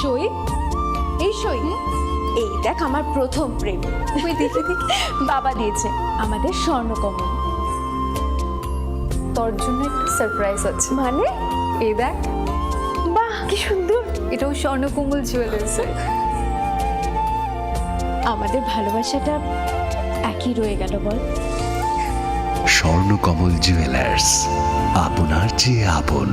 সই, এই সই, এই দেখ আমার প্রথম প্রেম। ওই দেখে দেখে বাবা দিয়েছে আমাদের স্বর্ণকমল। তোর জন্য একটা সারপ্রাইজ আছে। মানে? এই দেখ, বাহ কি সুন্দর। এটাও স্বর্ণকমল জুয়েলার্সে। আমাদের ভালোবাসাটা একই রয়ে গেল বল। স্বর্ণকমল জুয়েলার্স, আপনার চেয়ে আপন।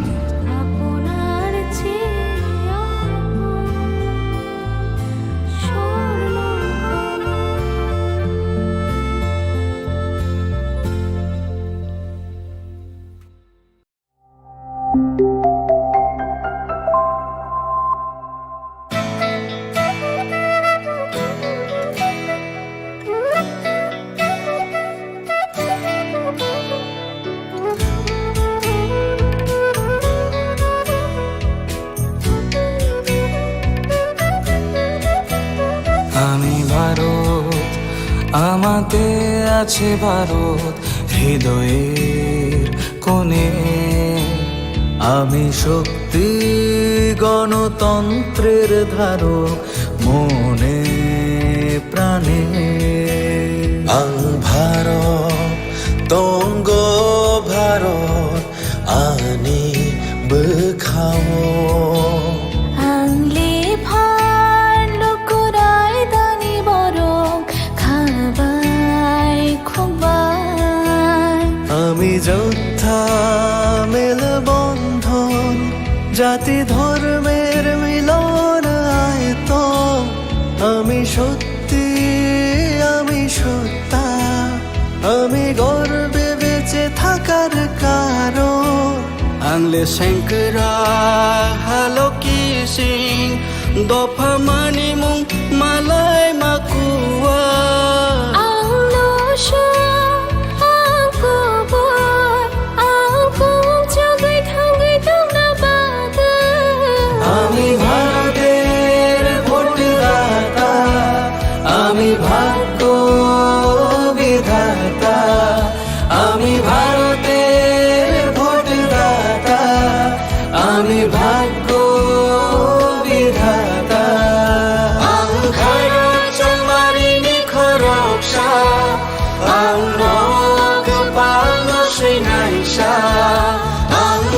আমি ভারত, আমাতে আছে ভারত হৃদয়ের কোণে। আমি শক্তি গণতন্ত্রের ধারক মনে প্রাণে। ভারত তঙ্গ ভারত আনি বখাও। আমি যোদ্ধা মেলবন্ধন, জাতি ধর্মের মিলন আয়তন। আমি সত্যি, আমি সত্তা, আমি গর্বে বেঁচে থাকার কারণ। আংলে শঙ্করা হালো কি সিং দফা মানি মুং মালাই মাকুয়া। আমি ভারতের ভোটদাতা, আমি ভাগ্য বিধাতা। আমি ভারতের ভোটদাতা, আমি ভাগ্য বিধাতা। চমারিনি খরকসা নাইসা।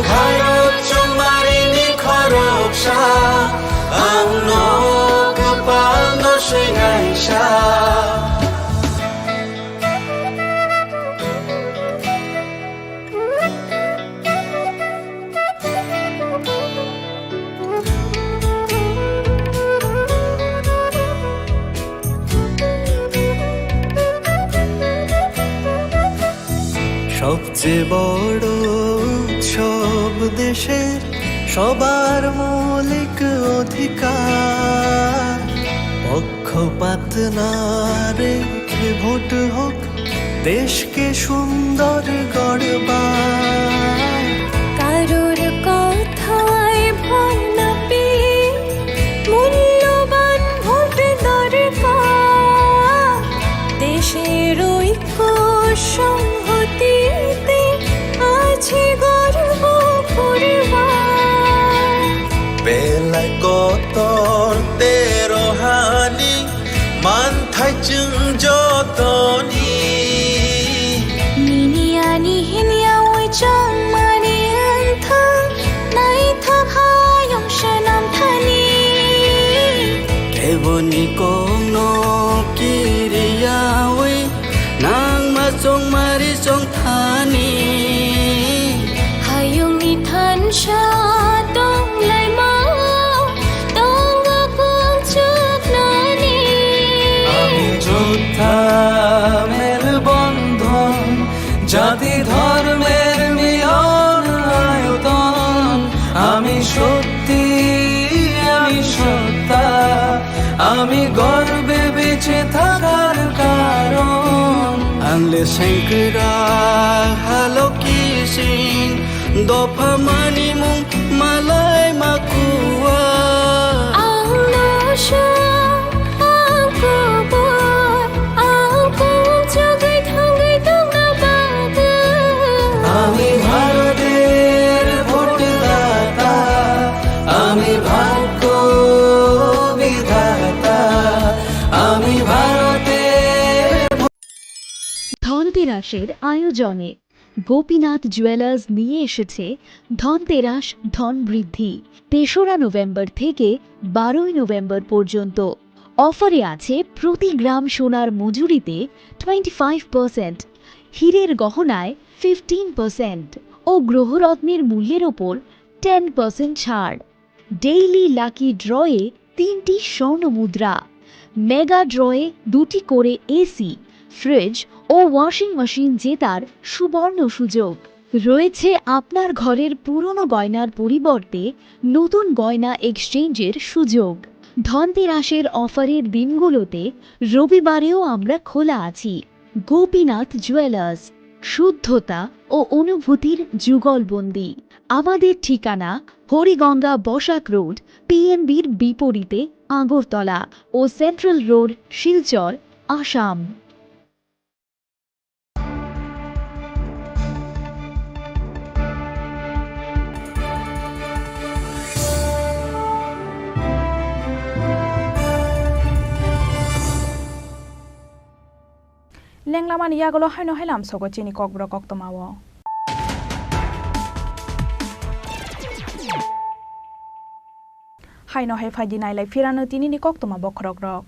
ভারত চমারিনি খরকসা নাইসা। সবচেয়ে বড় উৎসব দেশের সবার মৌলিক অধিকার। পক্ষপাত না রেখে ভোট হোক, দেশকে সুন্দর গড়বার। কারোর কথায় ভয় না পেয়ে মূল্যবান ভোট দরকার। দেশের ঐক্য সংহতিতে আছে গর্ব পরিবার। বেলায় কতর তেরো হানি মানথাই চুং যতনি। মিনিয়ানি হিনিয়া ওই চমারি আন্থাং নাই থাভায়ং সনাম থানি। কেবনি কোনো কিরিয়া ওই নাং মা চংমারি চং থানি। হায়ং নিথান সা দং লাই মা দং আকুং চুক নানি। আমি যোদ্ধা মেলবন্ধন, জাতি ধর্মের মিলন আয়তন। আমি সত্যি, আমি সত্তা, আমি গর্বে বেঁচে থাকার কারণ। আংলে শঙ্করা হালো কি সিং দফা মানি মুং মালাই মাকুয়া। আমি ভারতের ভোটদাতা, আমি ভাগ্য ধনতেরাসের আয়োজনে গোপীনাথ জুয়েলার্স নিয়ে এসেছে ধনতেরাস ধন বৃদ্ধি ৩রা নভেম্বর থেকে ১২ই নভেম্বর পর্যন্ত। অফারে আছে প্রতি গ্রাম সোনার মজুরিতে 25%, হীরের গহনায় 15% ও গ্রহরত্নের মূল্যের ওপর 10% ছাড়। ডেইলি লাকি ড্রয়ে 3টি স্বর্ণ মুদ্রা, মেগা ড্রয়ে 2টি করে এসি, ফ্রিজ ও ওয়াশিং মেশিন জেতার সুবর্ণ সুযোগ রয়েছে। আপনার ঘরের পুরনো গয়নার পরিবর্তে নতুন গয়না এক্সচেঞ্জের সুযোগ। ধনতেরাসের অফারের দিনগুলোতে রবিবারেও আমরা খোলা আছি। গোপীনাথ জুয়েলার্স, শুদ্ধতা ও অনুভূতির যুগলবন্দি। আমাদের ঠিকানা হরিগঙ্গা বসাক রোড, পিএনবির বিপরীতে আগরতলা ও সেন্ট্রাল রোড, শিলচর, আসাম। লেংলামানি ইয়াগলো হাইনো হাইলাম সগো চিনি ককব্রক অক্তমাও হাইনো হাই ফাইদি নাইলাই ফিরানো তিনিনি কক্তমা বখরক রক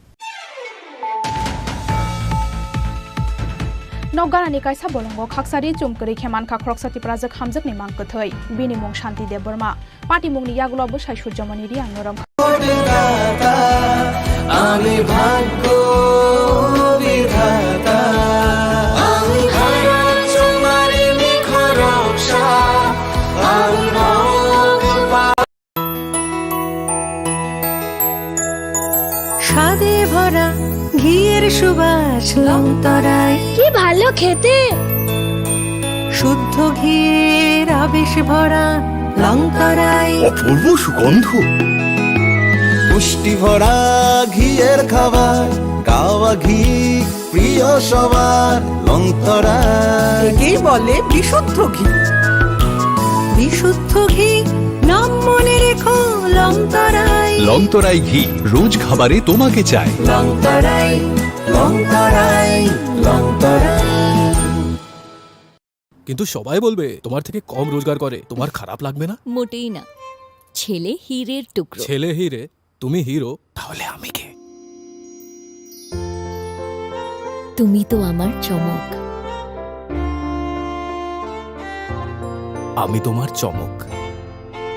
নগারানি কাইসা বলঙ্গ খাকসারি চুমকরি খেমান খাখরক সাতি প্রাজক হামজকনি মাংকথৈ বিনি মুং শান্তি দেব বর্মা পাটি মুংনি ইয়াগলো বসাই সূর্যমণি রিয়াং নরম আমি ভাগ্য বিধাতা আমি ভারত তোমারি নিখরকশা আমি স্বাদে ভরা ঘিয়ের সুবাস লংতরায় কি ভালো খেতে শুদ্ধ ঘিয়ের আবেশ ভরা লংতরায় অপূর্ব সুগন্ধ, পুষ্টি ভরা ঘিয়ের খাবার, গাওয়া ঘি প্রিয় সবার লংতরা। একেই বলে বিশুদ্ধ ঘি। বিশুদ্ধ ঘি নাম মনে রেখো লংতরাই। লংতরাই ঘি রোজ খাবারে তোমাকে চাই। লংতরাই লংতরাই লংতরাই। কিন্তু সবাই বলবে তোমার থেকে কম রোজগার করে, তোমার খারাপ লাগবে না? মোটেই না। ছেলে হীরের টুকরো। ছেলে হিরে, তুমি হিরো, তাহলে আমি কে? তুমি তো আমার চমক। আমি তোমার চমক।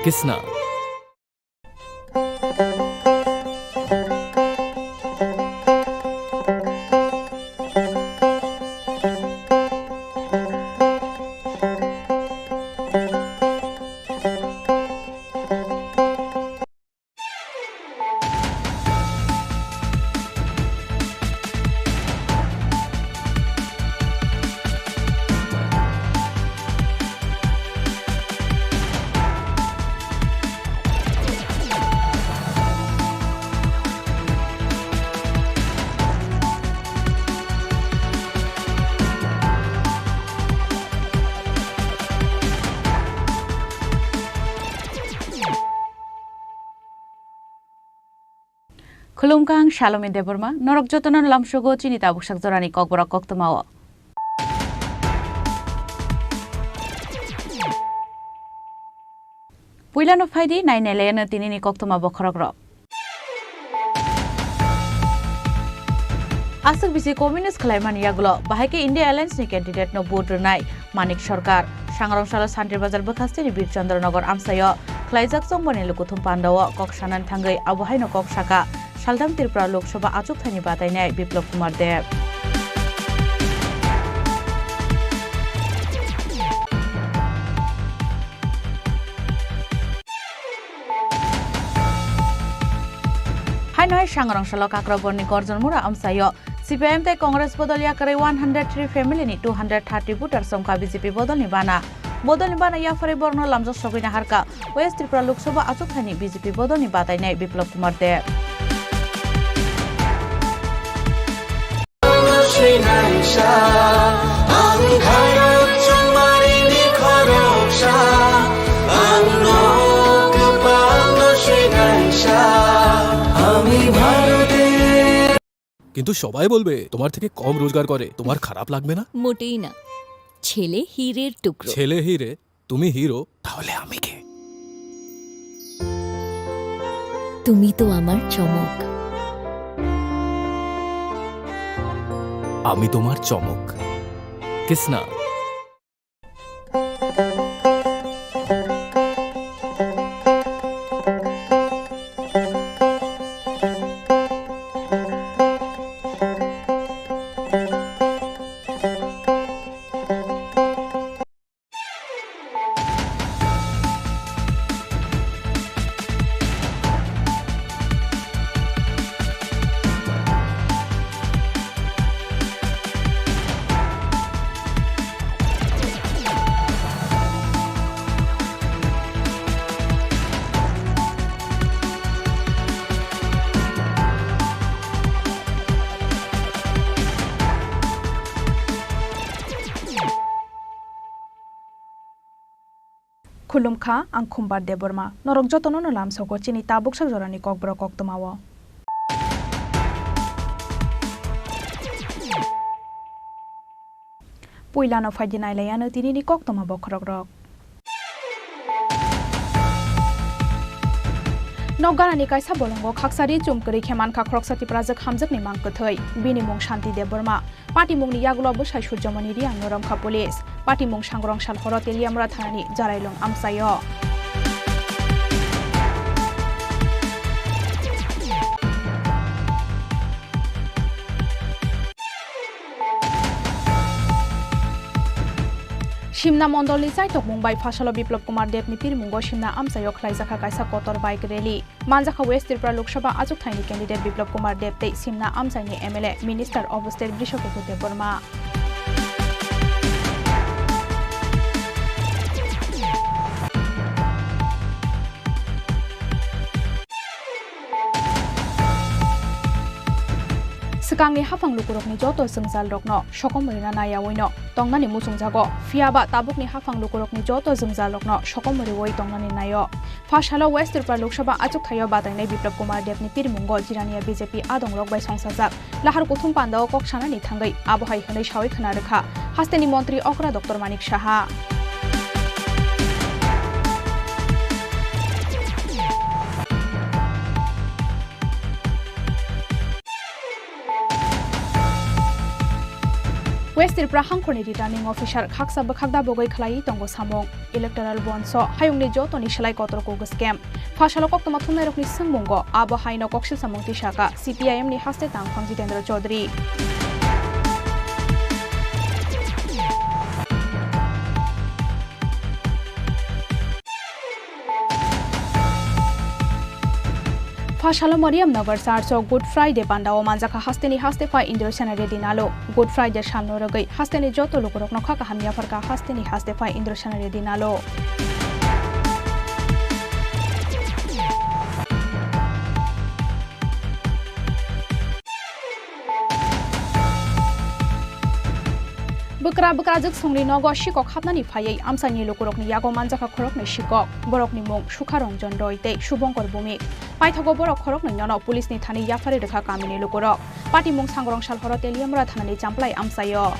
কিসনা? খুলুমকাং শালমি দেবর্মা নরক যতনন লামসগো চিনিতা বুকসাক জরানি ককবরক কক্তমাও পুইলানো ফাইদি নাইনেলেন তিনিনি কক্তমা বখরক র আসক বিসি কমিউনিস্ট খালাইমান ইয়াগুলো বাহাইকে ইন্ডিয়া অ্যালায়েন্স নি ক্যান্ডিডেট ন ভোট নাই মানিক সরকার সাংরংশালা শান্তির বাজার বখাস্তিনি বীরচন্দ্রনগর আমসায় খ্লাইজাক চংবনি লুকুথুম পান্ডাও ককসানান থাঙ্গৈ আবহাইনো কক শাখা সালদাম ত্রিপুরা লোকসভা আচুক থানি বাতাইনায় বিপ্লব কুমার দেব হাইনহাই সাংরংশালা কাকরাবর্ণি গর্জনমুরা আমসায় সিপিআইএম তাই কংগ্রেস বদলিয়া করে 103 ফ্যামিলিনি 230 ভোটার সংখ্যা বিজেপি বদলনি বানা ইয়াফারে বর্ণ লামজক সগৈনা হারকা ওয়েস্ট ত্রিপুরা লোকসভা আচুক থানি বিজেপি বদলনি বাতাইনায় বিপ্লব কুমার দেব আমি ভারত তোমারি নিখরকশা আমি ভারতের। কিন্তু সবাই বলবে তোমার থেকে কম রোজগার করে, তোমার খারাপ লাগবে না? মোটেই না। ছেলে হীরের টুকরো। ছেলে হিরে, তুমি হিরো, তাহলে আমি কে? তুমি তো আমার চমক। আমি তোমার চমক। কিসনা? खुलुमखा आं खुम्बार देबरमा नरक जतन नलाम सको चिनी ताबुक साजरानि kokborok koktमावो पुइलानो फाइदि नायलायानो दिनैनि koktमा बखरक रक नगारानि कायसा बलंगो खाकसारि चुमकरि खेमान खाख्रक सतिप्राजक हामजक निमांग कथै बिनिमुं शान्ति देबरमा पाटिमुंनि यागुलाबो साय सूर्यमणि रियां नरमखा police पाटिमुं सांग्रं Salher तेलियामरा थानानि जारायलं आमसायो Shimna Mondolni Saitok Mumbai Fashalo Biplop Kumar Devni Pirmungo Shimna Amsayo Khlaijaka Kaisa Kotor Bike Rally Manjaka West Tripura Lok Sabha Ajok Thaini candidate Biplop Kumar Dev Te Shimna Amsaini MLA Minister of State Bishopekute Burma Sekangni hafang lukurokni joto sengsal rokno sokomorina nayawoino tongnani musungjago fiaba tabukni hafang lukurokni joto sengsal rokno sokomori woi tongnani nayo Fashalo West Tripura Lok Sabha Ajok Thayo badainai Biplop Kumar Devni Pirmungo Jirania BJP adongrok bai songsajak lahar kuthum pandao koksanani thangai abohai honai sawai khana rekha hasteni mantri Okra Dr Manik Saha West Tripura Hangkhorni returning officer khaksa bakhakda bogai khlai tongo samong electoral bond so hayungni jotoni shlai kotor ko scam Fashalo koktoma thumnai rokni singmungo abo haino koksil samong tisaka CPIM ni haste tangphang Jitendra Chaudhary Fashalo Mariam Nagar Sarso Good Friday Pandao Manjaka Hasteni Hastefy Indrosanare Dinalo Good Friday Shamno Rogai Hasteni Joto Lukurok Nokaka Hamia Farka Hasteni Hastefy Indrosanare Dinalo Bukra jek songni nogo shikok hapnani phayai amsani lukurokni yago manjaka khorokni shikok borokni mung Sukharanjan Roite Shubhankar Bhumik paithago borok khorokni nyono pulisni thani yafari rekha kamini lukurok pati mung sangrong salhoro teliamra thanani champlai amsayo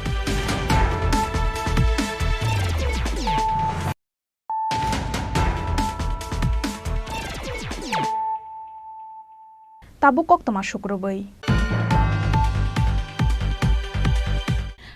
Tabukok toma shukrubai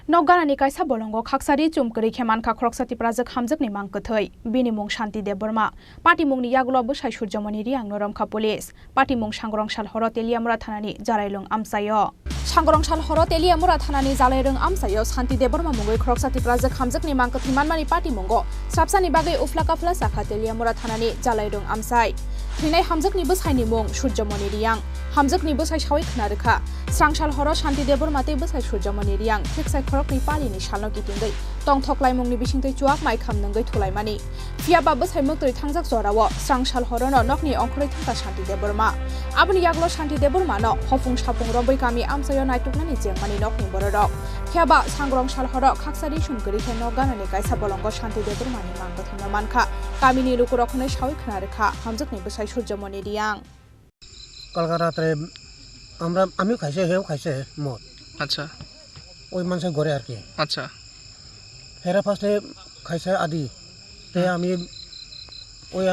Nogarani kaisa bolongo khaksari chumkari kheman khakrok satiprajak hamjakni mangkathai binimung shanti deborma patimungni yagulobo sai surjamani riang noromkha police patimung sangrong salhoro teliamra thanani jarailong amsayo sangrong salhoro teliamra thanani jalairong amsayo shanti deborma mungoi khrok satiprajak hamjakni mangkathi manmani patimungo sapsani bagai uflaka fla sakha teliamra thanani jalairong amsai Hinai hamjakni bwsaini mung surjamani riang hamjakni bwsai sawai khna rekha Srangsal horo shanti debor mate bwsai surjamani riang thiksai khorokni palini salno kitingai tongthoklai mungni bisingtei chuak mai khamnangai thulaimani fiaba bwsai muktoi thangjak jorawo srangsal horono nokni ongkhoroi thangka shanti deborma aboni yaglo shanti deborma no hofung sapung rombai kami amsayo naituknani jengmani nokni bororok fiaba sangrong sal horo khaksari sumkari kheno ganani kaisa bolongo shanti debormani mangkathino mankha kamini lukurokhnai sawai khna rekha hamjakni bwsai surjamani riang কলকাতাতে আমরা আমিও খাইছে হেও খাইছে মদ আচ্ছা ওই মানুষের ঘরে আর কি আচ্ছা হেরা ফার্স্টে খাইছে আদি তে আমি ওই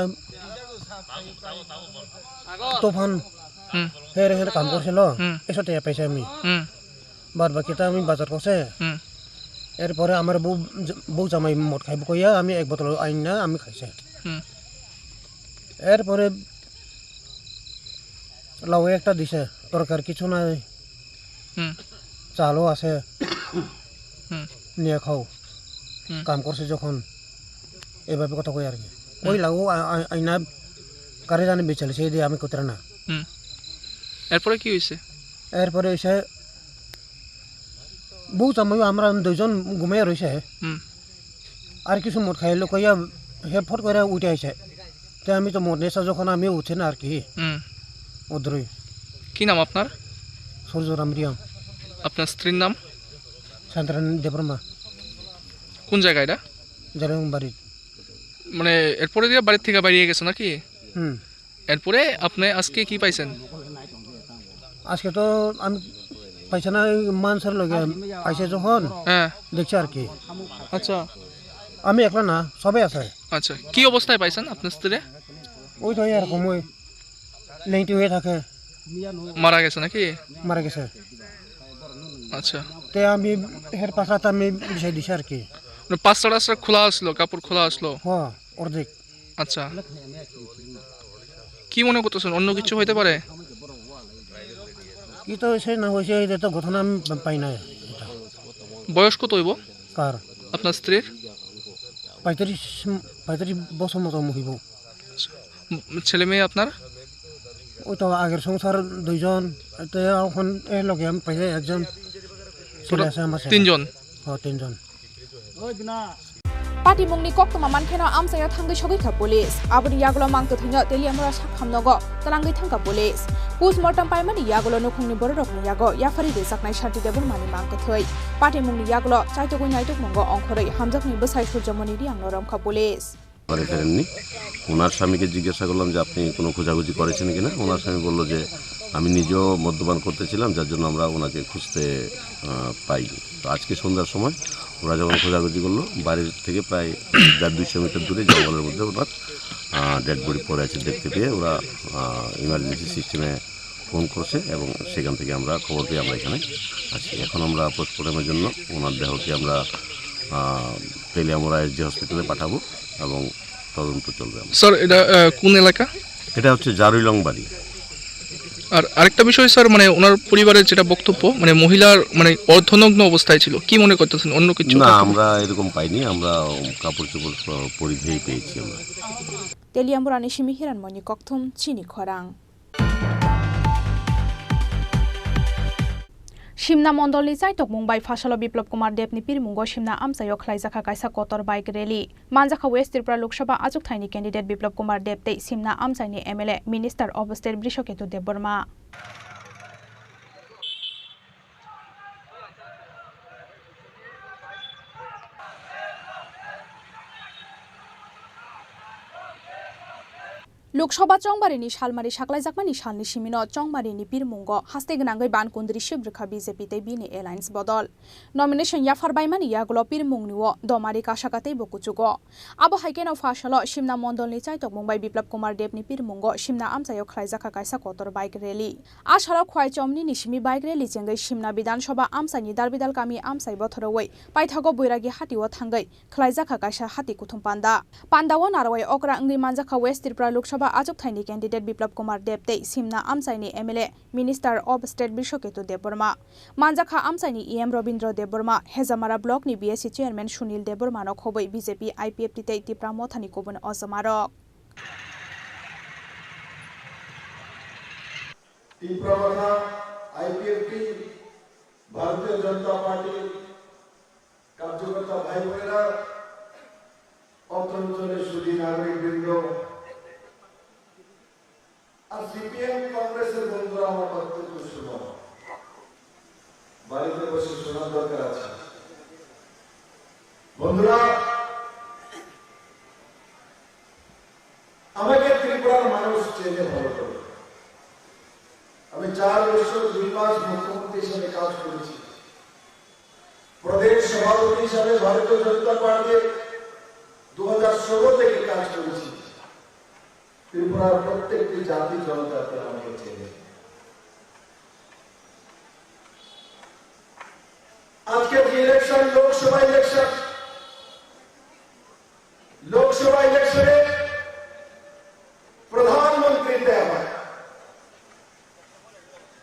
তুফান হেরে হেরে কাম করছিল এসব টাকা পাইছে আমি বাদ বাকিটা আমি বাজার করছে এরপরে আমার বউ জামাই মদ খাইব কইয়া আমি এক বোতল আইন না আমি খাইছে এরপরে লাউ একটা দিছে তরকার কিছু নাই চালও আছে নিয়ে খাও কাম করছে যখন এভাবে কথা কই আর কি ওই লাউ আইনা কারে জানি বেচালি সেই দিয়ে আমি করতে না এরপরে কি হয়েছে এরপরে এসে বউ জামাই আমরা দুইজন ঘুমিয়ে রয়েছে আর কিছু মদ খাইলো কইয়া হে ফট করে উঠে আইছে তো আমি তো মদ নেশা যখন আমি উঠে না আর কি ওদ্রই কি নাম আপনার সূর্যরাম রিয়াম আপনার স্ত্রীর নাম শান্তরানী দেববর্মা কোন জায়গা এটা জালং বাড়ি মানে এরপরে দিয়ে বাড়ির থেকে বেরিয়ে গেছে নাকি হুম এরপরে আপনি আজকে কি পাইছেন আজকে তো আমি পাইছে না মানুষের লগে পাইছে যখন হ্যাঁ দেখছি আর কি আচ্ছা আমি একলা না সবাই আছে আচ্ছা কি অবস্থায় পাইছেন আপনার স্ত্রী ওই তো এরকম ওই লেংটি হয়ে থাকে মারা গেছে নাকি মারা গেছে আচ্ছা তে আমি হের পাশাতে আমি বিষয় দিছি আর কি পাঁচটা রাস্তা খোলা আসলো কাপড় খোলা আসলো হ্যাঁ অর্ধেক আচ্ছা কি মনে করতেছেন অন্য কিছু হইতে পারে কি তো হয়েছে না হয়েছে এটা তো ঘটনা আমি পাই না বয়স কত হইব কার আপনার স্ত্রীর 35 বছর মতো হইব ছেলে মেয়ে আপনার ওই তো আগের সংসার দুইজন এখন এর লগে আমি পাইছে একজন ছেলে আছে আমার তিনজন হ্যাঁ তিনজন পাটিমুংনি কক্তমা মানখেনা আমসায়া থাঙ্গै সগैखा पुलिस आबनि यागलो मांगतो थैनो तेलियामरा साखामनगो तलांगै थांगा पुलिस पोस्टमर्टम पाइमानि यागलो नखुंनि बररकनि यागो याफारि देसाकनाय शान्ति देबन मानि मांगतो थै पाटिमुंनि यागलो चाइतगै नाइतक मंगो अंखरै हामजाकनि बसाइ सूर्यमणि रि आंनो रमखा पुलिस করে ফেরেননি ওনার স্বামীকে জিজ্ঞাসা করলাম যে আপনি কোনো খোঁজাখুঁজি করেছেন কিনা ওনার স্বামী বললো যে আমি নিজেও মদ্যপান করতেছিলাম যার জন্য আমরা ওনাকে খুঁজতে পাইনি তো আজকে সন্ধ্যার সময় ওরা যখন খোঁজাখুঁজি করলো বাড়ির থেকে প্রায় 200 মিটার দূরে জঙ্গলের মধ্যে ওনার ডেড বডি পড়ে আছে দেখতে পেয়ে ওরা ইমার্জেন্সি সিস্টেমে ফোন করছে এবং সেখান থেকে আমরা খবর পেয়ে আমরা এখানে আছি এখন আমরা পোস্টমর্টমের জন্য ওনার দেহকে আমরা তেলিয়ামুড়া এসডি হসপিটালে পাঠাবো এবং তদন্ত চলবে স্যার এটা কোন এলাকা এটা হচ্ছে জারুইলং বাড়ি আর আরেকটা বিষয় স্যার মানে ওনার পরিবারের যেটা বক্তব্য মানে মহিলার মানে অর্ধনগ্ন অবস্থায় ছিল কি মনে করতেছেন অন্য কিছু না আমরা এরকম পাইনি আমরা কাপড় চোপড় পরিধেই পেয়েছি আমরা তেলিয়ামুরানি সিমি হিরানমণি কক্থম চিনি খরাং Shimna Mondolni Chaitok Mumbai Fashalo Biplop Kumar Debni Pirmungo Shimna Amsayo Khlaijaka Kaisa Kotor Bike Rally Manjaka West Tripura Lok Sabha Ajok Thaini candidate Biplop Kumar Debte Shimna Amsaini MLA Minister of State Brishoketu Deborma Lok Sabha चंगबारिनि सालमारि साख्लायजाकमानि सालनि सिमिनो चंगबारिनि बिरमुंगो हास्ते गोनाङै बानकुन्द्रि शिब्रिखा BJP तै बिनि alliance बदल nomination याफारबायमानि यागलो बिरमुंनिओ दमारि काशाकातै बकुचुगो आबो हाइकेनाव फाशलो शिमना मण्डलनि चाइतक मुंबाइ बिप्लब कुमार देबनि बिरमुंगो शिमना आमसायाव ख्लायजाका कायसा कोतर bike rally आसाराव ख्वाइचमनि निसिमि bike rally जेंगै शिमना विधानसभा आमसानि दारबिदाल गामि आमसाइ बथरवै पाइथागो बैरागि हातिओ थांगै ख्लायजाका कायसा हाति कुथुम पान्दा पान्दाओ नारवै अक्रा अंगै मानजाका west Tripura Lok Sabha Ajok Thaini candidate Biplop Kumar Debte Simna Amsaini MLA Minister of State Brishoketu Deborma Manjakha Amsaini EM Robindra Deborma Hezamara Block ni BSC Chairman Sunil Deborma no khoboi BJP IPF tei Tipra Mothani kobon Ozamarok Tipra Motha IPF Bharatiya Janata Party কার্যকর্তা ভাই বোনেরা অঞ্চলের সুদী নাগরিক বৃন্দ আর CPM কংগ্রেসের বন্ধুরা আমার বক্তব্য শুনো বাড়িতে বসে শোনার দরকার আছে বন্ধুরা আমাকে ত্রিপুরার মানুষ চেনে ভালো করে আমি 4 বছর 2 মাস মুখ্যমন্ত্রী হিসেবে কাজ করেছি প্রদেশ সভাপতি হিসাবে ভারতীয় জনতা পার্টি 2016 থেকে কাজ করেছি। ত্রিপুরার প্রত্যেকটি জাতি জনজাতি আমাকে চেনে। আজকে যে ইলেকশন, লোকসভা ইলেকশনে প্রধানমন্ত্রী দেওয়া হয়।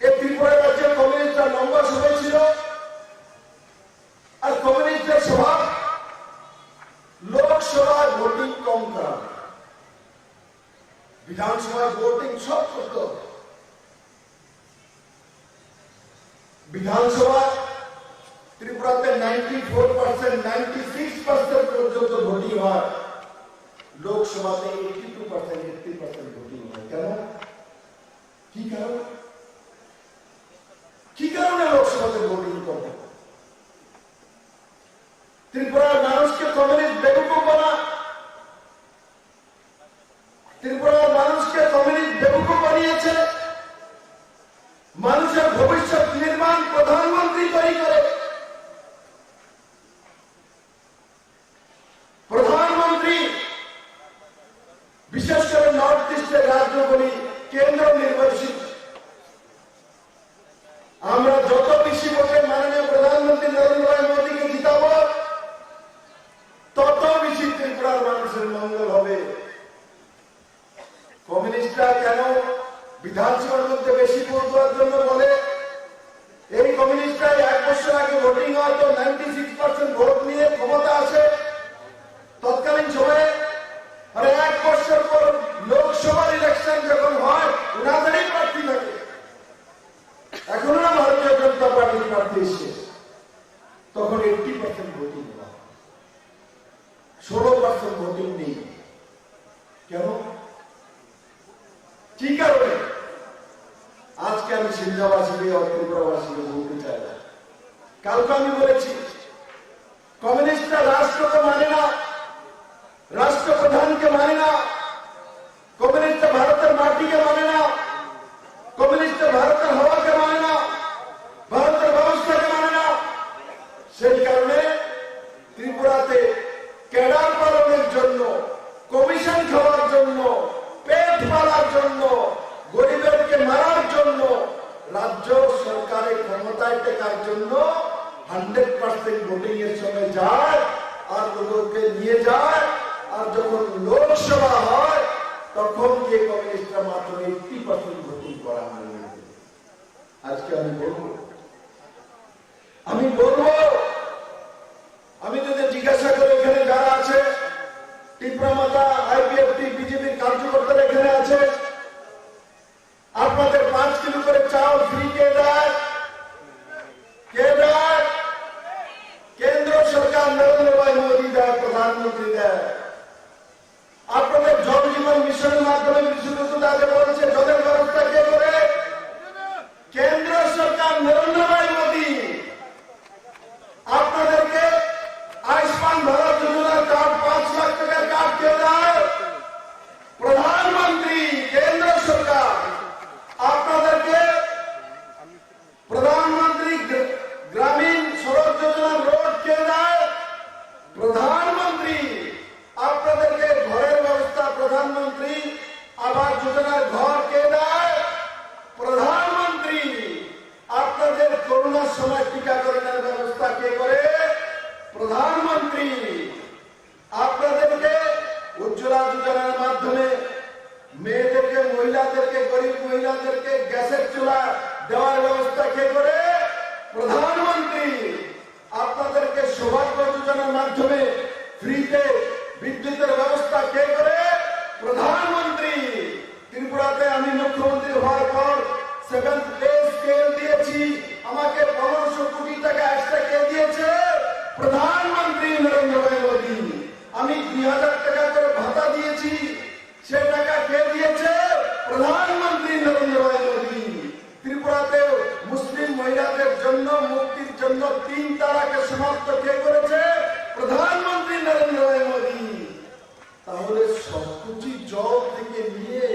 এই ত্রিপুরা রাজ্যে কমিউনিস্টরা লম্বা সময় ছিল, আর কমিউনিস্টের স্বভাব লোকসভায় ভোটিং কম করা, বিধানসভায় ভোটিং সব করত। বিধানসভা ত্রিপুরাতে 94%, 96% পর্যন্ত ভোটিং হয়, লোকসভাতে 82%, 80% ভোটিং হয়। কেন? কি কারণে লোকসভাতে ভোটিং করবে? ত্রিপুরার মানুষকে কমিউনিস্ট বেকুব বানা, ত্রিপুরার মানুষকে কমিউনিস্ট বেকুব বানিয়েছে। মানুষের ভবিষ্যৎ নির্মাণ প্রধানমন্ত্রী তৈরি করে। প্রধানমন্ত্রী বিশেষ করে নর্থ ইস্টের রাজ্যগুলি কেন্দ্র নির্বাচিত। আমরা যত বেশি ভোটে মাননীয় প্রধানমন্ত্রী নরেন্দ্র ভাই মোদীকে জিতাব, তত বেশি ত্রিপুরার মানুষের মঙ্গল হবে। কমিউনিস্টরা কেন বিধানসভার মধ্যে বেশি ভোট দেওয়ার জন্য বলে? এই কমিউনিস্টরা 1 বছর আগে ভোটিং হয় তো 96% ভোট নিয়ে ক্ষমতা আসে তৎকালীন সময়ে, আর 1 বছর পর লোকসভার ইলেকশন যখন হয় ওনাদেরই প্রার্থী থাকে। এখন না ভারতীয় জনতা পার্টির প্রার্থী এসে তখন 80% ভোটিং হয়, 16% ভোটিং নেই। কেন? কি কারণে? আজকে আমি সিন্ধাবাসীকে ত্রিপুরাবাসীকে বলতে চাই, কালকে আমি বলেছি কমিউনিস্টরা রাষ্ট্রকে মানে না, রাষ্ট্রপ্রধানকে মানে না, কমিউনিস্টরা ভারতের মাটিকে মানে না, কমিউনিস্টরা ভারতের হওয়াকে মানে না, ভারতের ব্যবস্থাকে মানে না। সেই কারণে ত্রিপুরাতে ক্যাডার পালনের জন্য, কমিশন খাওয়ার জন্য, পেট পালার জন্য, গরিবদেরকে মারার জন্য, রাজ্য সরকারের ক্ষমতায় টেকার জন্য 100% ভোটিং এর সময় যায় আর লোককে নিয়ে যায়। আর যখন লোকসভা হয় তখন যে কমিউনিস্টরা মাত্র 80% ভোটিং করা হয়। আজকে আমি বলবো আমি যদি জিজ্ঞাসা করি এখানে যারা আছে, ত্রিপুরা মাতা, আইপিএফটি, বিজেপির কার্যকর্তারা এখানে আছে, আপনাদের 5 কিলো করে চাল ফ্রি কে দেয়? কেন্দ্র সরকার নরেন্দ্র ভাই মোদী দেয়, প্রধানমন্ত্রী দেয়। আপনাদের জল জীবন মিশনের মাধ্যমে বিশুদ্ধ আগে বলেছে, জলের ব্যবস্থা কে করে? কেন্দ্র সরকার নরেন্দ্র ভাই মোদী। আপনাদেরকে আয়ুষ্মান ভারত যোজনার কার্ড, 5 লাখ টাকার কার্ড কে দেয়? প্রধানমন্ত্রী, কেন্দ্র সরকার। আপনাদেরকে প্রধানমন্ত্রী গ্রামীণ সড়ক যোজনার রোড কে দেয়? প্রধানমন্ত্রী। আপনাদেরকে ঘরের ব্যবস্থা, প্রধানমন্ত্রী আবাস যোজনার ঘর কে দেয়? প্রধানমন্ত্রী। আপনাদের করোনার সময় টিকাকরণের ব্যবস্থা কে করে? প্রধানমন্ত্রী। আপনাদেরকে উজ্জ্বলা যোজনার মাধ্যমে মেয়েদেরকে, মহিলাদেরকে, গরিব মহিলাদেরকে গ্যাসের চুলা দেওয়ার ব্যবস্থা কে করে? প্রধানমন্ত্রী। আপনাদেরকে সৌভাগ্য যোজনার মাধ্যমে ফ্রিতে বিদ্যুতের ব্যবস্থা কে করে? প্রধানমন্ত্রী। ত্রিপুরাতে আমি মুখ্যমন্ত্রী হওয়ার পর 7th পে স্কেল দিয়েছি, আমাকে 1500 কোটি টাকা এক্সট্রা কে দিয়েছে? প্রধানমন্ত্রী নরেন্দ্র ভাই মোদী। আমি 2000 টাকা করে ভাতা দিয়েছি, সে টাকা কে দিয়েছে? প্রধানমন্ত্রী নরেন্দ্র ভাই মোদী। ত্রিপুরাতে মুসলিম মহিলাদের জন্য মুক্তির জন্য 3 তালাকে সমাপ্ত কে করেছে? প্রধানমন্ত্রী নরেন্দ্র ভাই মোদী। তাহলে সবকিছু জল থেকে নিয়ে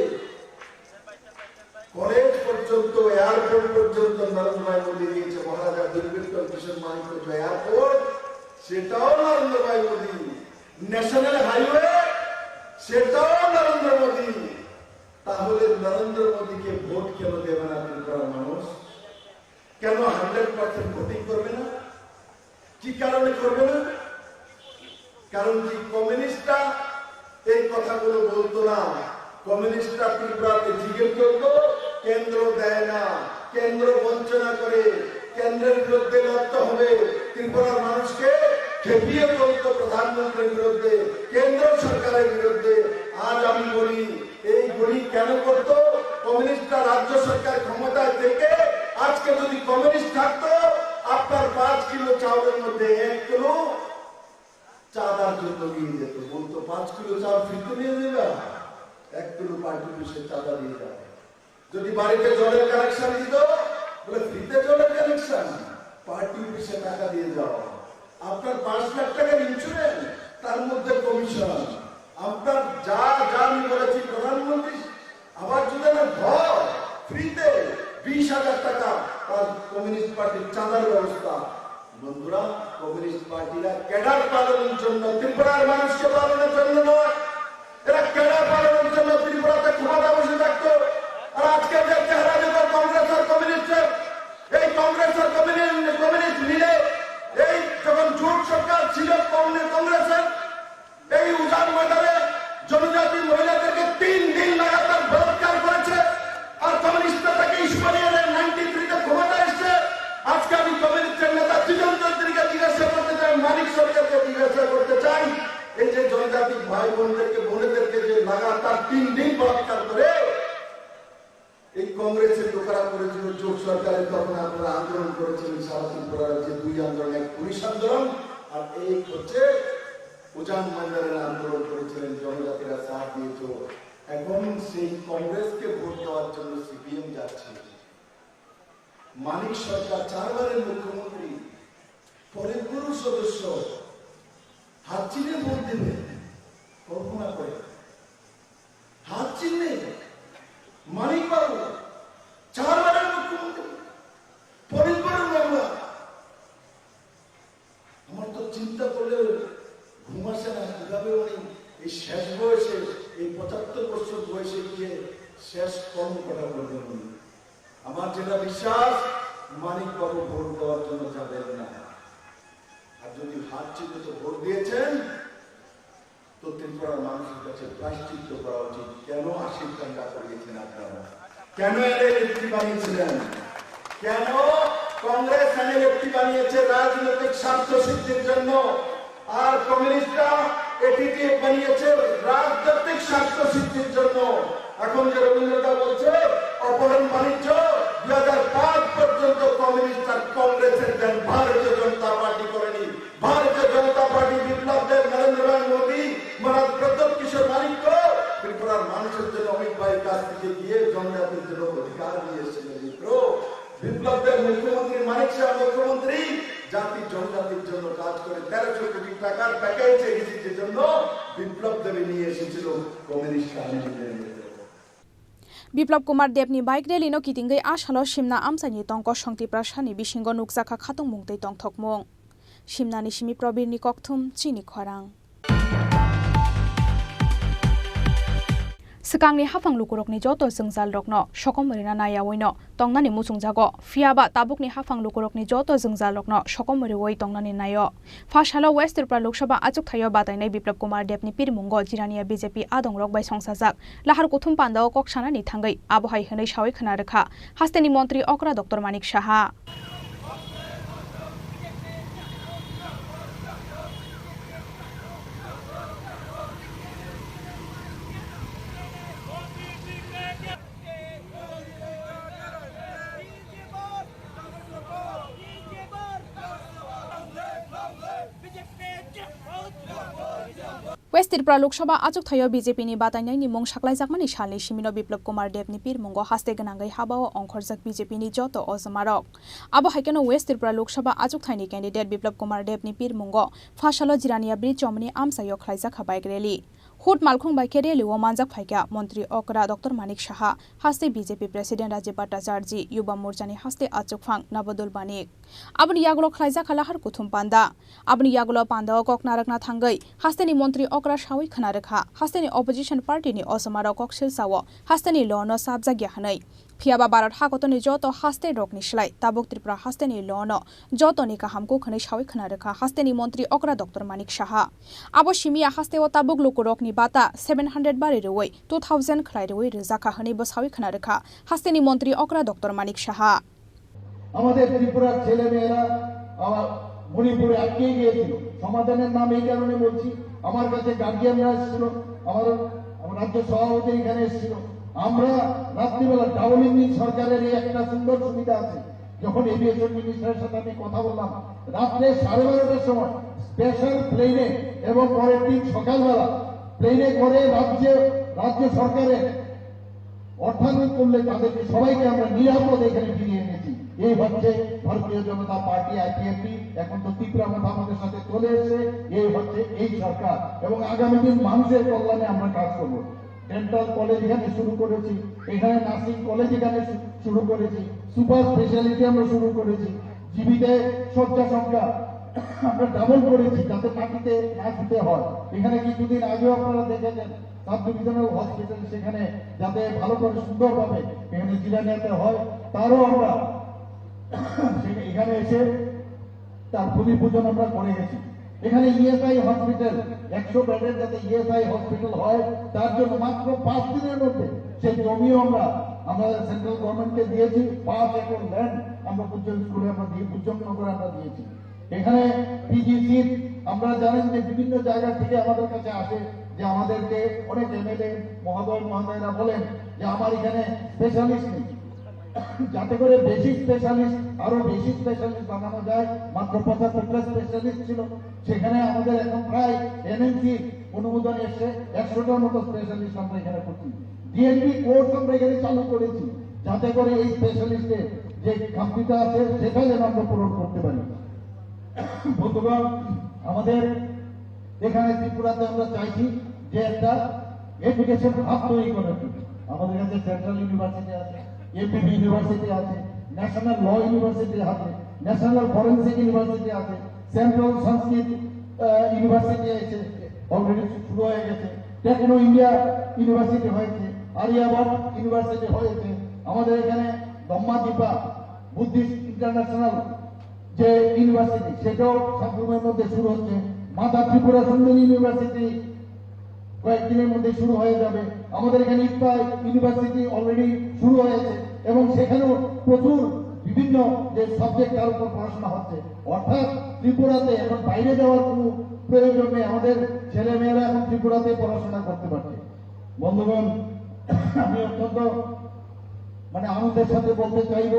কলেজ পর্যন্ত, এয়ারপোর্ট পর্যন্ত নরেন্দ্র ভাই মোদী দিয়েছে। মহারাজা দুর্ভিক্ষ কিশোর মানিক এয়ারপোর্ট সেটাও নরেন্দ্র ভাই মোদী, ন্যাশনাল হাইওয়ে সেটাও নরেন্দ্র মোদী। তাহলে নরেন্দ্র মোদীকে ভোট কেন দেবে না ত্রিপুরার মানুষ? কেন 100% ভোটিং করবে না? কি কারণে করবে না? কারণ কি কমিউনিস্টরা এই কথাগুলো বলতো না? কমিউনিস্টরা ত্রিপুরাতে জিজ্ঞেস করতো, কেন্দ্র দেয় না, কেন্দ্র বঞ্চনা করে, কেন্দ্রের বিরুদ্ধে লড়তে হবে, ত্রিপুরার মানুষকে খেপিয়ে বলতো প্রধানমন্ত্রীর বিরুদ্ধে, কেন্দ্র সরকারের বিরুদ্ধে। আজ আমি বলি, এইগুলি কেন করতো? কমিউনিস্টরা রাজ্য সরকার ক্ষমতায় থেকে আজকে যদি কমিউনিস্ট থাকতো, আপনার 5 কিলো চাউলের মধ্যে 1 কিলো চাঁদার জন্য নিয়ে যেত। বলতো 5 কিলো চাল ফ্রিতে নিয়ে যাবে, 1 কিলো পার্টি অফিসে চাঁদা দিয়ে যাবে। যদি বাড়িতে জলের কানেকশন দিত, বলে ফ্রিতে জলের কানেকশন, পার্টি অফিসে টাকা দিয়ে যাও। আপনার 5 লাখ টাকার ইন্স্যুরেন্স, তার মধ্যে কমিশন। আপনার যা যা আমি বলেছি, প্রধানমন্ত্রী আবার যদি না ঘর ফ্রিতে 20,000 টাকা, তার কমিউনিস্ট পার্টির চাঁদার ব্যবস্থা। বন্ধুরা, কমিউনিস্ট পার্টিরা ক্যাডার পালনের জন্য, ত্রিপুরার মানুষকে পালনের জন্য নয়। এরা ক্যাডার পালনের জন্য ত্রিপুরাতে ক্ষমতা বসে থাকতো। আর আজকে যে চেহারা দেখো কংগ্রেস আর কমিউনিস্টের, এই কংগ্রেস আর কমিউনিস্ট মিলে এই যখন জোট সরকার ছিল কংগ্রেসের, এই উজান ময়দানে জনজাতি মহিলাদেরকে 3 দিন লাগাতার বলাৎকার করেছে। আর কমিউনিস্টরা তাকে ইস্যু বানিয়ে 93-তে ক্ষমতা এসছে। আজকে আমি কমিউনিস্টের নেতা চিরঞ্জন চৌধুরীকে জিজ্ঞাসা করতে চাই, মানিক সরকারকে জিজ্ঞাসা করতে চাই, এই যে জনজাতি ভাই বোনদেরকে বোনেদেরকে যে লাগাতার 3 দিন বলাৎকার করে এই কংগ্রেসের লোকেরা করেছিল জোট সরকারের, তখন আপনারা আন্দোলন করেছিলেন সারা ত্রিপুরা রাজ্যে, 2 আন্দোলন, এক পুলিশ আন্দোলন আর এই হচ্ছে উজান ময়দানের আন্দোলন করেছিলেন, জনজাতিরা সাথ দিয়েছিল। এখন সেই কংগ্রেসকে ভোট দেওয়ার জন্য সিপিএম যাচ্ছে। মানিক সরকার 4 বারের মুখ্যমন্ত্রী, পরে পুরো সদস্য, হাত চিহ্নে ভোট দেবে, কল্পনা করে হাত চিহ্নে মানিক বাবু 4 বারের মুখ্যমন্ত্রী, পরিবারের মেম্বার। আমার তো চিন্তা করলে ঘুম আসে না, কিভাবে উনি এই শেষ বয়সে, এই 75 বছর বয়সে গিয়ে শেষ কর্ম করা করবেন উনি। আমার যেটা বিশ্বাস, মানিক বাবু ভোট দেওয়ার জন্য যাবেন না। আর যদি হাত চিহ্নে তো ভোট দিয়েছেন, তো ত্রিপুরার মানুষের কাছে প্রায়শ্চিত্ত করা উচিত। কেন 80 টাকা করিয়েছেন আপনারা? কেন এলএফটি বানিয়েছিলেন? কেন কংগ্রেস এলএফটি বানিয়েছে? রাজনৈতিক স্বার্থ সিদ্ধির জন্য। আর কমিউনিস্টরা এটিকে বানিয়েছে রাজনৈতিক স্বার্থ সিদ্ধির জন্য। এখন যে রবীন্দ্রদা বলছে অপহরণ বাণিজ্য, 2005 পর্যন্ত কমিউনিস্ট আর কংগ্রেসের দেন, ভারতীয় জনতা পার্টি করেনি। ভারতীয় জনতা পার্টি বিপ্লব দেব, নরেন্দ্র ভাই মোদী, মহারাজ প্রদ্যোৎ কিশোর মানিক্য ত্রিপুরার মানুষের জন্য অমিত ভাইয়ের কাছ থেকে গিয়ে জনজাতির জন্য অধিকার নিয়ে এসেছিলেন। মিত্র, বিপ্লব দেব মুখ্যমন্ত্রী, মানিক শাহ মুখ্যমন্ত্রী, জাতি জনজাতির জন্য কাজ করে 1300 কোটি টাকার প্যাকেজ এসেছির জন্য বিপ্লব দেব নিয়ে এসেছিল কমিউনিস্ট রাজনীতির। বিপ্লব কুমার দেবনি বাইক রেলি নো কিতিंगै आसालो सिमना आमसानि तंक संति प्रासानि बिसिंग नुकजाखा खाtung मुंगदै तंथकमुं सिमनानि सिमि प्रबीरनि कक्थुम चिनि खरां Sekangni hafang lukurokni joto jengzal rokno sokomorina nayaoino tongnani musungjago fiaba tabukni hafang lukurokni joto jengzal rokno sokomoriwoi tongnani nayo fashalo West Tripura Lok Sabha achuk thayo batainai Biplab Kumar Debni pirmungo jirania BJP adongrok bai songsajak lahar kuthum pandao koksanani thangai abohai hwnai sawai khana rekha hasteni mantri Okra Dr Manik Saha West Tripura Lok Sabha achuk thayo BJP ni batainai mung saklaijakmani salni simino Biplab Kumar Debni pirmungo haste ganangai habao ongkhorjak BJP ni joto ojamarok abo haikeno West Tripura Lok Sabha achuk thaini candidate Biplab Kumar Debni pirmungo fashalo jirania bridge chomni amsayo khlaijak bike rally हुट मालखुं बाइके रेलिओ मानजाक फाइका मंत्री अकरा doctor Manik Saha हास्ते BJP president Rajiv Bhattacharya युवा मोर्चानि हास्ते आचुकफां नबदुल बानिक आबनि यागलो खलाइजा खालाहार कुथुम पान्दा आबनि यागलो पान्दा कक नारकना थांगै हास्तेनि मंत्री अकरा सावै खनारखा हास्तेनि अपोजिशन पार्टीनि असमार कक सिलसाव हास्तेनि लन साबजागिया हनै फियाबा भारत हागतनि जत हास्ते रकनि सिलाय ताबुक त्रिपुरा हास्तेनि लन जतनि काहामको खनै सावै खनारखा हास्तेनि मंत्री अकरा डॉक्टर मानिक साहा आबो सिमिया हास्ते ओ ताबुक लोको रकनि बाता 700 बारे रवै 2000 खलाय रवै रजाका हनै बसावै खनारखा हास्तेनि मंत्री अकरा डॉक्टर मानिक साहा আমাদের ত্রিপুরার ছেলে মেয়েরা মণিপুরে আটকে গিয়েছিল সমাধানের নাম এই কারণে বলছি আমার কাছে গার্জিয়ানরা এসেছিল আমার রাজ্য সভাপতি এখানে এসেছিল আমরা রাত্রিবেলা ডাবল ইঞ্জিন সরকারের এই একটা সুন্দর সুবিধা আছে যখন এভিয়েশন মিনিস্টারের সাথে আমি কথা বললাম রাত্রে 12:30টার সময় স্পেশাল প্লেনে এবং পরের দিন সকালবেলা প্লেনে করে রাজ্য সরকারের অর্থায়ন করলে তাদেরকে সবাইকে আমরা নিরাপদ এখানে ফিরিয়ে এনেছি এই হচ্ছে ভারতীয় জনতা পার্টি আইপিএফটি এখন তো ত্রিপুরা মতো আমাদের সাথে চলে এসেছে এই হচ্ছে এই সরকার এবং আগামী দিন মানুষের কল্যাণে আমরা কাজ করব ডেন্টাল কলেজ এখানে শুরু করেছি এখানে নার্সিং কলেজ এখানে শুরু করেছি সুপার স্পেশালিটি আমরা শুরু করেছি জীবিতে শয্যা সংখ্যা আমরা ডাবল করেছি যাতে মাটিতে না দিতে হয় এখানে কিছুদিন আগেও আপনারা দেখেছেন সাব ডিভিশনাল হসপিটাল সেখানে যাতে ভালো করে সুন্দরভাবে এখানে জিরানিয়াতে হয় তারও আমরা এখানে এসে তার ভূমি পূজন আমরা করে গেছি এখানে ইএসআই হসপিটাল 100 বেডের যাতে ইএসআই হসপিটাল হয় তার জন্য মাত্র 5 দিনের মধ্যে সেই জমিও আমরা সেন্ট্রাল গভর্নমেন্টকে দিয়েছি 5 একর ল্যান্ড আমরা পূজন স্কুলে আমরা দিয়ে পূজন করে আমরা দিয়েছি এখানে পিজিসি আমরা জানেন যে বিভিন্ন জায়গা থেকে আমাদের কাছে আসে যে আমাদেরকে অনেক এমএলএ মহোদয়রা বলেন যে আমার এখানে স্পেশালিস্ট নেই যাতে করে বেশি স্পেশালিস্ট আরো বেশি স্পেশালিস্ট বানানো যায় মাত্র 75টা স্পেশালিস্ট ছিল সেখানে আমাদের এখন প্রায় এনএমসি অনুমোদন এসে 100টার মতো স্পেশালিস্ট আমরা এখানে করছি ডিএনবি কোর্স আমরা এখানে চালু করেছি যাতে করে এই স্পেশালিস্টের যে খামতিটা আছে সেটা যেন আমরা পূরণ করতে পারি বন্ধুগণ আমাদের এখানে ত্রিপুরাতে আমরা চাইছি যে একটা এডুকেশন হাব তৈরি করার জন্য আমাদের কাছে সেন্ট্রাল ইউনিভার্সিটি আছে এমপিবি ইউনিভার্সিটি আছে ন্যাশনাল ল ইউনিভার্সিটি আছে ন্যাশনাল ফরেন্সিক ইউনিভার্সিটি আছে সেন্ট্রাল সংস্কৃত ইউনিভার্সিটি আছে অলরেডি শুরু হয়ে গেছে টেকনো ইন্ডিয়া ইউনিভার্সিটি হয়েছে আরিয়াবাদ ইউনিভার্সিটি হয়েছে আমাদের এখানে দম্মাদীপা বুদ্ধিস্ট ইন্টারন্যাশনাল যে ইউনিভার্সিটি সেটাও সাবরুমের মধ্যে শুরু হচ্ছে মাতা ত্রিপুরা সুন্দরী ইউনিভার্সিটি কয়েকদিনের মধ্যে শুরু হয়ে যাবে আমাদের এখানে ইফতার ইউনিভার্সিটি অলরেডি শুরু হয়েছে এবং সেখানেও প্রচুর বিভিন্ন যে সাবজেক্ট তার উপর পড়াশোনা হচ্ছে অর্থাৎ ত্রিপুরাতে এখন বাইরে যাওয়ার কোনো প্রয়োজন নেই আমাদের ছেলে মেয়েরা এখন ত্রিপুরাতে পড়াশোনা করতে পারছে বন্ধুগণ আমি অত্যন্ত আনন্দের সাথে বলতে চাইব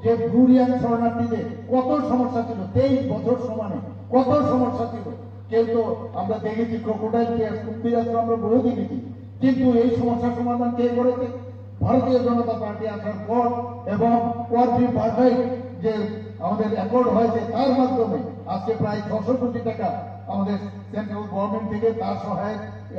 যে ব্লুরিয়ান শরণার্থীদের কত সমস্যা ছিল 23 বছর সমানে কত সমস্যা ছিল কিন্তু আমরা দেখেছি ক্রোকোডাইল কেস কুম্ভীর আমরা বহু দেখেছি কিন্তু এই সমস্যার সমাধান কে করেছে ভারতীয় জনতা পার্টি আসার পর এবং কোয়াড্রি পার্টাই যে আমাদের অ্যাকর্ড হয়েছে তার মাধ্যমে আজকে প্রায় 600 কোটি টাকা আমাদের সেন্ট্রাল গভর্নমেন্ট থেকে তার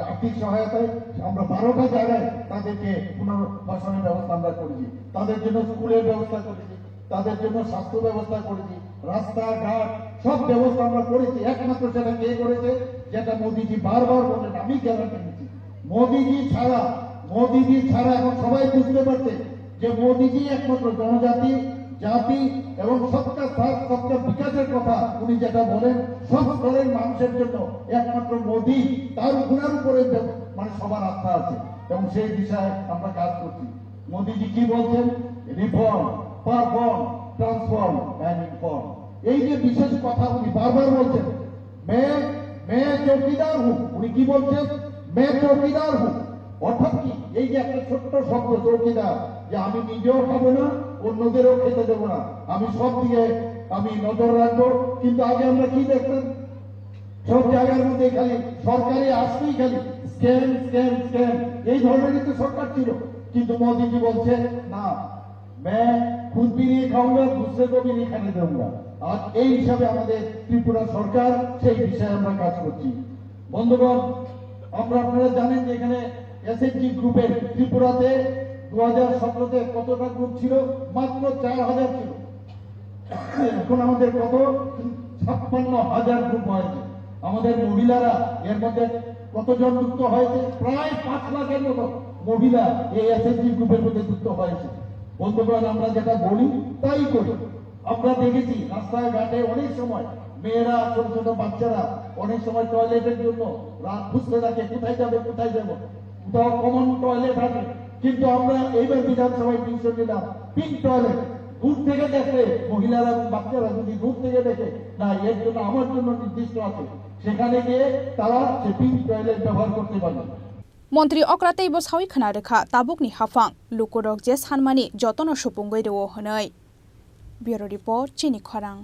আর্থিক সহায়তায় আমরা 12টা জায়গায় তাদেরকে পুনর্বাসনের ব্যবস্থা আমরা করেছি তাদের জন্য স্কুলের ব্যবস্থা করেছি তাদের জন্য স্বাস্থ্য ব্যবস্থা করেছি রাস্তাঘাট সব ব্যবস্থা আমরা করেছি একমাত্র সেটা কে করেছে যেটা মোদিজি বারবার বলেন আমি গ্যারান্টি দিচ্ছি মোদিজি ছাড়া এখন সবাই বুঝতে পারছে যে মোদিজি একমাত্র জনজাতি জাতি এবং সবকা সাথ সবকা বিকাশের কথা উনি যেটা বলেন সব স্তরের মানুষের জন্য একমাত্র মোদি তার গুণের উপরে সবার আস্থা আছে এবং সেই বিষয়ে আমরা কাজ করছি মোদিজি কি বলছেন reform perform transform and inform এই যে বিশেষ কথা উনি বারবার বলছেন মে চৌকিদার হুঁ উনি কি বলছেন মে চৌকিদার হুঁ অর্থাৎ কি এই যে একটা ছোট্ট শব্দ চৌকিদার যে আমি নিজেও খাবো না অন্যদেরও খেতে দেবো না আমি সব দিকে আমি নজর রাখবো কিন্তু আগে আমরা কি দেখতাম সব জায়গার মধ্যে খালি সরকারি আসলেই খালি স্ক্যাম স্ক্যাম স্ক্যাম এই ধরনেরই তো সরকার ছিল কিন্তু মোদীজি বলছে না मैं खुद भी नहीं खाऊंगा दूसरे को भी नहीं खाने दूंगा আর এই হিসাবে আমাদের ত্রিপুরা সরকার সেই বিষয়ে আমরা কাজ করছি বন্ধুগণ আপনারা জানেন যে এখানে এসএসজি গ্রুপের ত্রিপুরাতে 2017-তে কতটা গ্রুপ ছিল? মাত্র 4000 ছিল। এখন আমাদের কত? 56,000 গ্রুপ হয়েছে। আমাদের মহিলারা এর মধ্যে কতজন যুক্ত হয়েছে? প্রায় 5 লাখের মতো মহিলা এই এসএসজি গ্রুপের মধ্যে যুক্ত হয়েছে। বন্ধুগণ, আমরা যেটা বলি তাই করি। আমরা দেখেছি রাস্তায় ঘাটে অনেক সময় মেয়েরা, ছোট ছোট বাচ্চারা অনেক সময় টয়লেটের জন্য রাত খুঁজতে থাকে, কোথায় যাবে কোথায় যাবো, কোথাও কমন টয়লেট থাকে। কিন্তু আমরা এইবার বিধানসভায় ডিসিশন নিলাম পিঙ্ক টয়লেট। দূর থেকে দেখলে মহিলারা এবং বাচ্চারা যদি দূর থেকে দেখে না এর জন্য আমার জন্য নির্দিষ্ট আছে, সেখানে গিয়ে তারা সে পিঙ্ক টয়লেট ব্যবহার করতে পারবে। মন্ত্রী অক্রাতে বসাই খনা রেখা তাবুকনি হাফাং লুকুরক যে সানমানি যতন সুপুঙ্গই দেও হनै। ব্যুরো রিপোর্ট চিনি খরাং।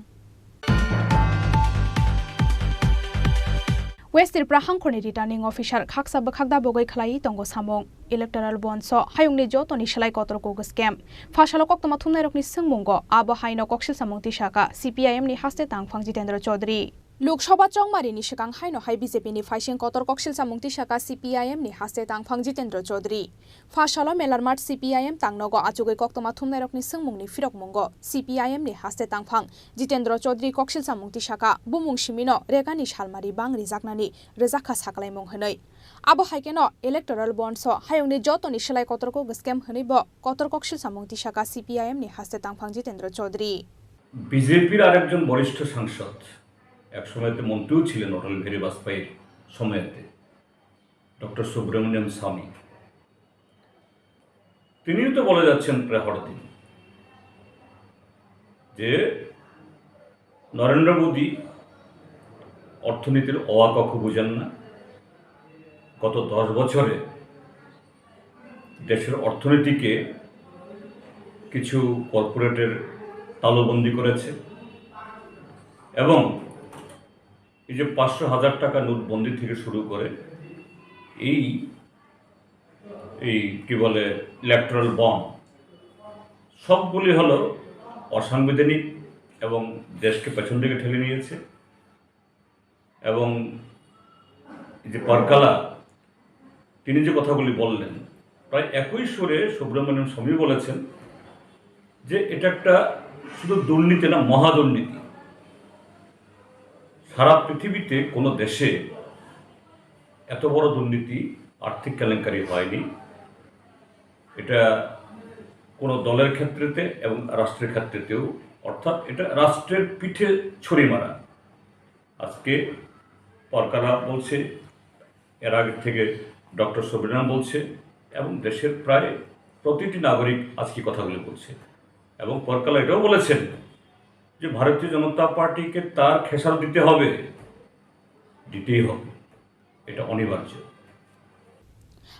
वेस्ट त्रिपुरा हांखरनि रिटार्निंग अफिसार खाकसा बखागदा बगै खलाई तंगो सामं इलेक्टोरल बन्स हायुंनि जतनि सलाय कतरको स्केम फाशालो कक्तमा थुमनाय रकनि सोंमुंगो आबो हाइनो कक्सिल सामंति शाखा सीपीआईएम नि हास्ते तांगफां जितेन्द्र चौधरी लोकसभा चौमारिनि सिगां हाइनो हाइ बीजेपी नि फाइसिं कतर कक्सिल सामंति शाखा सीपीआईएम नि हास्ते तांगफां जितेन्द्र चौधरी फाशालो मेलारमाट सीपीआईएम तांगनगो आजुगै कक्तमा थुमनाय रकनि सोंमुंनि फिरक मुंगो सीपीआईएम नि हास्ते तांगफां जितेन्द्र चौधरी कक्सिल सामंति शाखा बुमुं सिमिनो रेगानि सालमारि बांग्रि जागनानि रोजाखा साकलाय मुं हनै आबो हाइकेनो इलेक्टोरल बन्स हायुंनि जतनि सलाय कतरको स्केम हनैबो कतर कक्सिल सामंति शाखा सीपीआईएम नि हास्ते तांगफां जितेन्द्र चौधरी বিজেপির আরেকজন বরিষ্ঠ সাংসদ এক সময়তে মন্ত্রীও ছিলেন অটল বিহারী বাজপেয়ীর সময়তে ডক্টর সুব্রমণ্যম স্বামী, তিনিও তো বলে যাচ্ছেন প্রায় হঠাৎই যে নরেন্দ্র মোদী অর্থনীতির অ আ ক খ বুঝেন না। গত 10 বছরে দেশের অর্থনীতিকে কিছু কর্পোরেটের তালুবন্দি করেছে এবং এই যে 500,000 টাকা নোটবন্দি থেকে শুরু করে এই কি বলে ইলেকট্রাল বন্ড সবগুলি হলো অসাংবিধানিক এবং দেশকে পেছন দিকে ঠেলে নিয়েছে। এবং এই যে পারকালা তিনি যে কথাগুলি বললেন প্রায় একই সুরে সুব্রমণ্যম স্বামী বলেছেন যে এটা একটা শুধু দুর্নীতি না, মহাদুর্নীতি। সারা পৃথিবীতে কোনো দেশে এত বড় দুর্নীতি, আর্থিক কেলেঙ্কারি হয়নি। এটা কোনো দলের ক্ষেত্রেতে এবং রাষ্ট্রের ক্ষেত্রেতেও, অর্থাৎ এটা রাষ্ট্রের পিঠে ছড়ি মারা। আজকে পরকালা বলছে, এর আগে থেকে ডক্টর সুব্রমণ্যম বলছে এবং দেশের প্রায় প্রতিটি নাগরিক আজকে কথাগুলো বলছে। এবং পরকালা এটাও বলেছেন যে ভারতীয় জনতা পার্টিকে তার খেসারত দিতে হবে, দিতেই হবে, এটা অনিবার্য।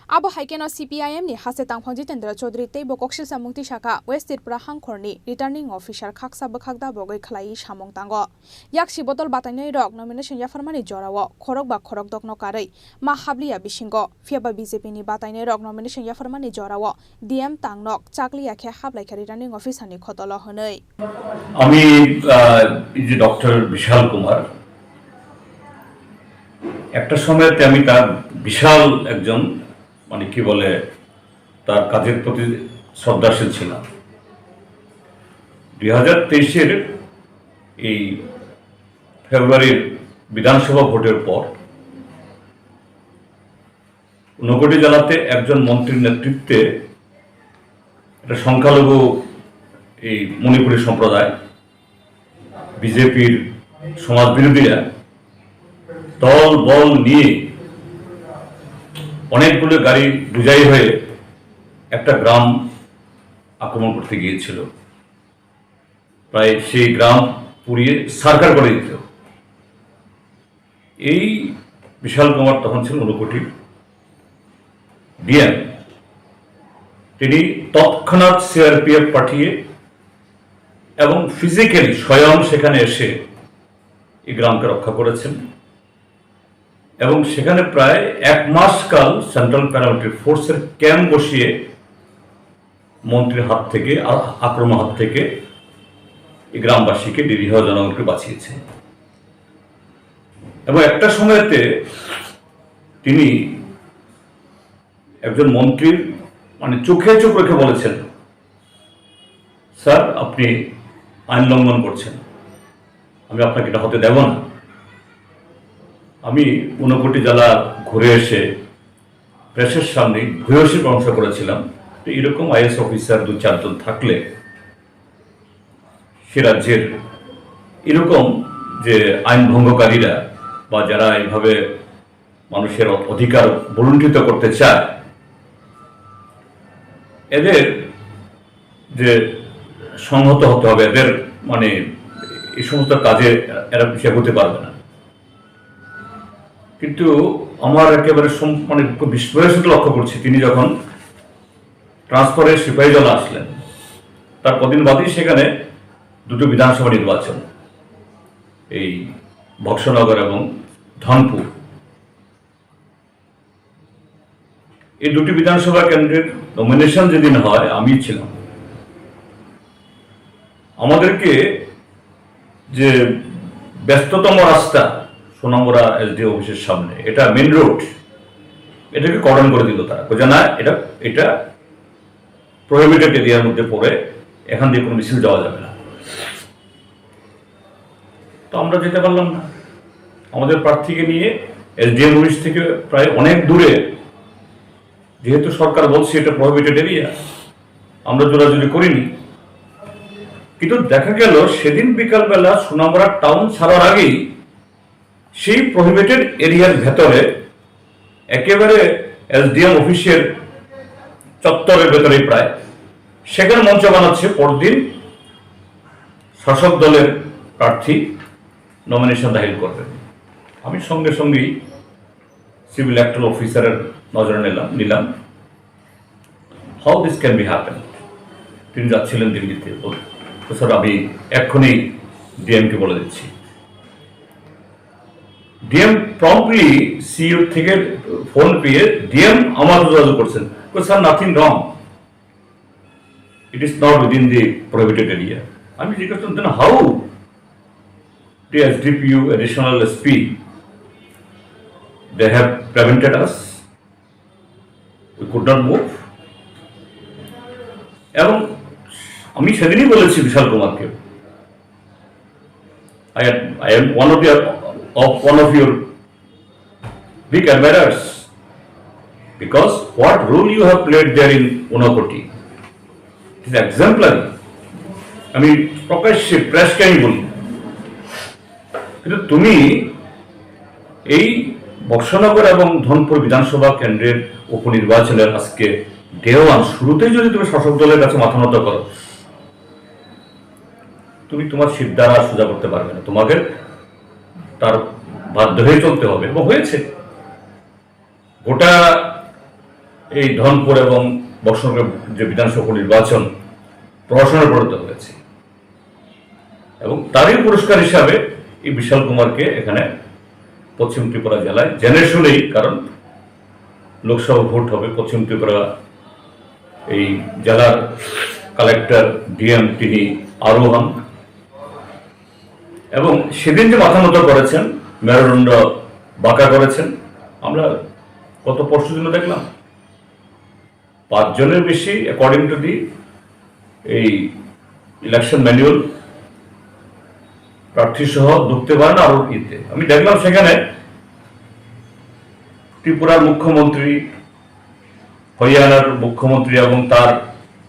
आबो हाइकेनो सीपीआईएम नि हास्ते तांगफां जितेन्द्र चौधरी तेबो कक्सिल सामंति शाखा वेस्ट त्रिपुरा हांखरनि रिटार्निंग अफिसार खाकसा बखागदा बगै खलाई सामं तांगो याक्सि बदल बातायनाय रक नमिनेशन याफरमानि जराव खरक बा खरक दक्न कारै मा हाब्लिया बिसिंगो फेबा बीजेपी नि बातायनाय रक नमिनेशन याफरमानि जराव डीएम तांगनक चाकलियाखे हाब्लायखा रिटार्निंग अफिसारनि खतल हनै আমি যে ডক্টর বিশাল কুমার একটা সময়তে আমি তার বিশাল একজন মানে কি বলে তার কাজের প্রতি শ্রদ্ধাশীল ছিলাম। 2023-এর এই ফেব্রুয়ারির বিধানসভা ভোটের পর 59টি জেলাতে একজন মন্ত্রীর নেতৃত্বে একটা সংখ্যালঘু এই মণিপুরী সম্প্রদায়, বিজেপির সমাজবিরোধীরা দল বল নিয়ে অনেকগুলো গাড়ি বুঝাই হয়ে একটা গ্রাম আক্রমণ করতে গিয়েছিল। প্রায় সেই গ্রাম পুড়িয়ে সার্কার করে দিত। এই বিশাল কুমার তখন ছিল 59 ডিএম। তিনি তৎক্ষণাৎ সিআরপিএফ পাঠিয়ে এবং ফিজিক্যালি স্বয়ং সেখানে এসে এই গ্রামকে রক্ষা করেছেন এবং সেখানে প্রায় 1 মাস কাল সেন্ট্রাল প্যারামিলিটারি ফোর্সের ক্যাম্প বসিয়ে মন্ত্রীর হাত থেকে, আক্রমণ হাত থেকে এই গ্রামবাসীকে, নিরীহ জনগণকে বাঁচিয়েছে। এবং একটা সময়তে তিনি একজন মন্ত্রীর মানে চোখে চোখ রেখে বলেছেন, স্যার আপনি আইন লঙ্ঘন করছেন, আমি আপনাকে এটা হতে দেব না। আমি ঊনকোটি জেলা ঘুরে এসে প্রেসের সামনে ভূয়সী প্রশংসা করেছিলাম, তো এরকম আইএস অফিসার 2-4 জন থাকলে সে রাজ্যের এরকম যে আইন ভঙ্গকারীরা বা যারা এইভাবে মানুষের অধিকার বলুণ্ঠিত করতে চায়, এদের যে সংহত হতে হবে, এদের মানে এই সমস্ত কাজে এরা পিছিয়ে হতে পারবে না। কিন্তু আমার একেবারে মানে বিস্ময়ের সাথে লক্ষ্য করছি, তিনি যখন ট্রান্সফারের সিপাহীজলা আসলেন, তার কদিন বাদেই সেখানে 2টো বিধানসভা নির্বাচন, এই বক্সনগর এবং ধনপুর। এই 2টি বিধানসভা কেন্দ্রের নমিনেশন যেদিন হয় আমি ছিলাম। আমাদেরকে যে ব্যস্ততম রাস্তা সোনামুড়া এসডি অফিসের সামনে, এটা মেন রোড, এটাকে কর্ডন করে দিল তারা, যে না এটা প্রহিবিটেড এরিয়ার মধ্যে পড়ে, এখান দিয়ে কোনো মিছিল যাওয়া যাবে না। তো আমরা যেতে পারলাম না, আমাদের প্রার্থীকে নিয়ে এসডিএম অফিস থেকে প্রায় অনেক দূরে, যেহেতু সরকার বলছে এটা প্রহিবিটেড এরিয়া, আমরা জোরাজুরি করিনি। কিন্তু দেখা গেল সেদিন বিকালবেলা সোনামুড়া টাউন ছাড়ার আগেই সেই প্রহিবিটেড এরিয়ার ভেতরে একেবারে এসডিএম অফিসের চত্বরের ভেতরে প্রায় সেখানে মঞ্চ বানাচ্ছে পরদিন শাসক দলের প্রার্থী নমিনেশন দাখিল করবেন। আমি সঙ্গে সঙ্গেই সিভিল ইলেকট্রাল অফিসারের নজরে নিলাম how this can be happen. তিনি যাচ্ছিলেন দিল্লিতে, তো স্যার আমি এক্ষুনি ডিএমকে বলে দিচ্ছি। ডিএম প্রম্পটলি সিইও থেকে ফোন পেয়ে ডিএম আমার যোগাযোগ করছেন, sir nothing wrong, it is not within the prohibited area. আমি জিজ্ঞাসা করতেন how the SDPU additional SP they have prevented us, we could not move. এবং আমি সেদিনই বলেছি বিশাল কুমারকে, I am one of your big admirers, because what role you have played there in Unakoti, it is exemplary. আমি প্রকাশ্যে প্রেসকে আমি বলি, কিন্তু তুমি এই বক্সনগর এবং ধনপুর বিধানসভা কেন্দ্রের উপনির্বাচনের আজকে দেওয়ান শুরুতেই যদি তুমি শাসক দলের কাছে মাথা নত করো, তুমি তোমার সিদ্ধারা সোজা করতে পারবে না, তোমাকে তার বাধ্য হয়ে চলতে হবে। এবং হয়েছে, গোটা এই ধনপুর এবং বক্সনগর যে বিধানসভা উপনির্বাচন প্রশাসনের পরিণত হয়েছে, এবং তারই পুরস্কার হিসাবে এই বিশাল কুমারকে এখানে পশ্চিম ত্রিপুরা জেলায় জেনে শুনেই, কারণ লোকসভা ভোট হবে পশ্চিম ত্রিপুরা, এই জেলার কালেক্টর ডিএম তিনি আরোহণ, এবং সেদিন যে মাথা নত করেছেন, মেরুদণ্ড বাঁকা করেছেন, আমরা গত পরশু দিন দেখলাম 5 জনের বেশি অ্যাকর্ডিং টু দি এই ইলেকশন ম্যানুয়াল প্রার্থী সহ ঢুকতে পারে না। আরো ইতে আমি দেখলাম সেখানে ত্রিপুরার মুখ্যমন্ত্রী, হরিয়ানার মুখ্যমন্ত্রী এবং তার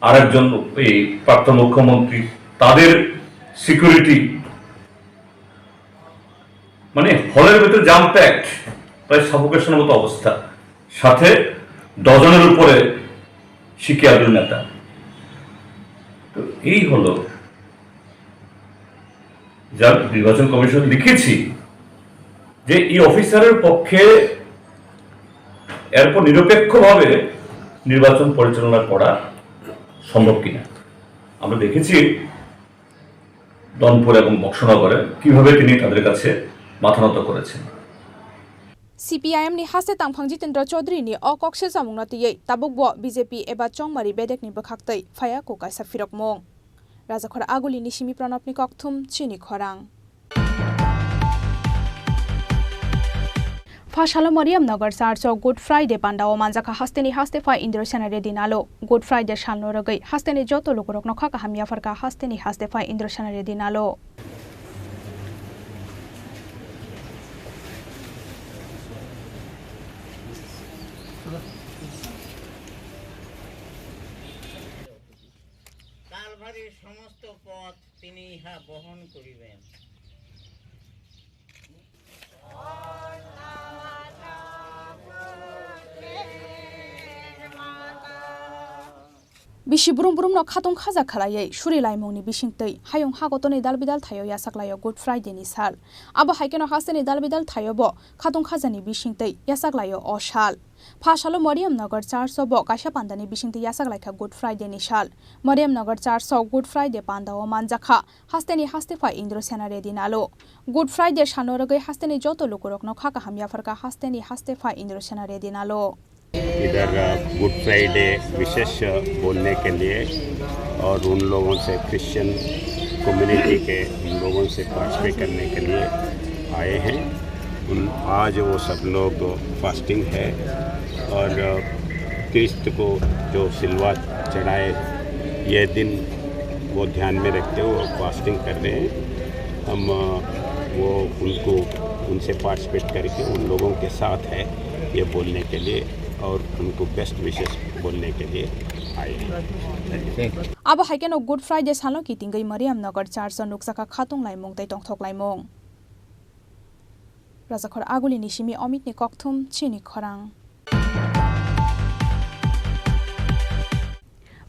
আরেকজন এই প্রাক্তন মুখ্যমন্ত্রী, তাদের সিকিউরিটি, মানে হলের ভিতরে জাম প্যাক্ট, প্রায় সাফোকেশনের মতো অবস্থা, সাথে ডজনের উপরে সিকিয়ারদের নেতা। তো এই হলো যা নির্বাচন কমিশন লিখেছি যে এই অফিসারের পক্ষে এরপর নিরপেক্ষভাবে নির্বাচন পরিচালনা করা সম্ভব কিনা। আমরা দেখেছি ধনপুর এবং বক্সনগরে কিভাবে তিনি তাদের কাছে মাথা নত করেছেন। CPIM ni haste tangphang Jitendra Chaudhary ni okokse samungna tiyei tabukbo BJP eba chongmari bedek ni bakhaktei phaya ko kaisa firok mong Rajakhora aguli ni simi pranab ni kokthum Chini Khorang Fashalo Mariam Nagar Sarso Good Friday Pandao Manjaka Hasteni Hastefa Indro Senare Dinalo Good Friday Shalno Rogai Hasteni Joto Lukurok no Kaka Hamia Farka Hasteni Hastefa Indro Senare Dinalo কালভারির সমস্ত পথ তিনি ইহা বহন করিবেন। Bishi burum burum no khatong khaja khalai shuri laimongni bisingtei hayong hagotoni dalbidal thayo yasaklayo Good Friday ni sal abo haikeno hasteni dalbidal thayo bo khatong khajani bisingtei yasaklayo o sal Fashalo Mariam Nagar Charso bo kaisa pandani bisingtei yasaklaika Good Friday ni sal Mariam Nagar Charso Good Friday pandao manjakha hasteni hastefa Indro Senare dinalo Good Friday shanorogai hasteni joto lukurok no khaka hamya farka hasteni hastefa Indro Senare dinalo इधर good Friday विशेष बोलने के लिए और उन लोगों से Christian community के उन लोगों से पार्टिसिपेट करने के लिए आए हैं आज वो सब लोग फास्टिंग है और क्रिस्त को जो सिलवा चढ़ाए ये दिन वो ध्यान में रखते हुए फास्टिंग कर रहे हैं हम वो उनको उनसे पार्टिसिपेट करके उन लोगों के साथ है ये बोलने के लिए और उनको बेस्ट विशेस बोलने के लिए आए हैं अब हाइकेनो गुड फ्राइडे सालो की तिंगई मरियम नगर 400 नुक्साका खातों लाइमोंग तै टोंगथोक लाइमोंग राजाखर आगुली निशिमी अमित नि कक्थुम चिनी खरां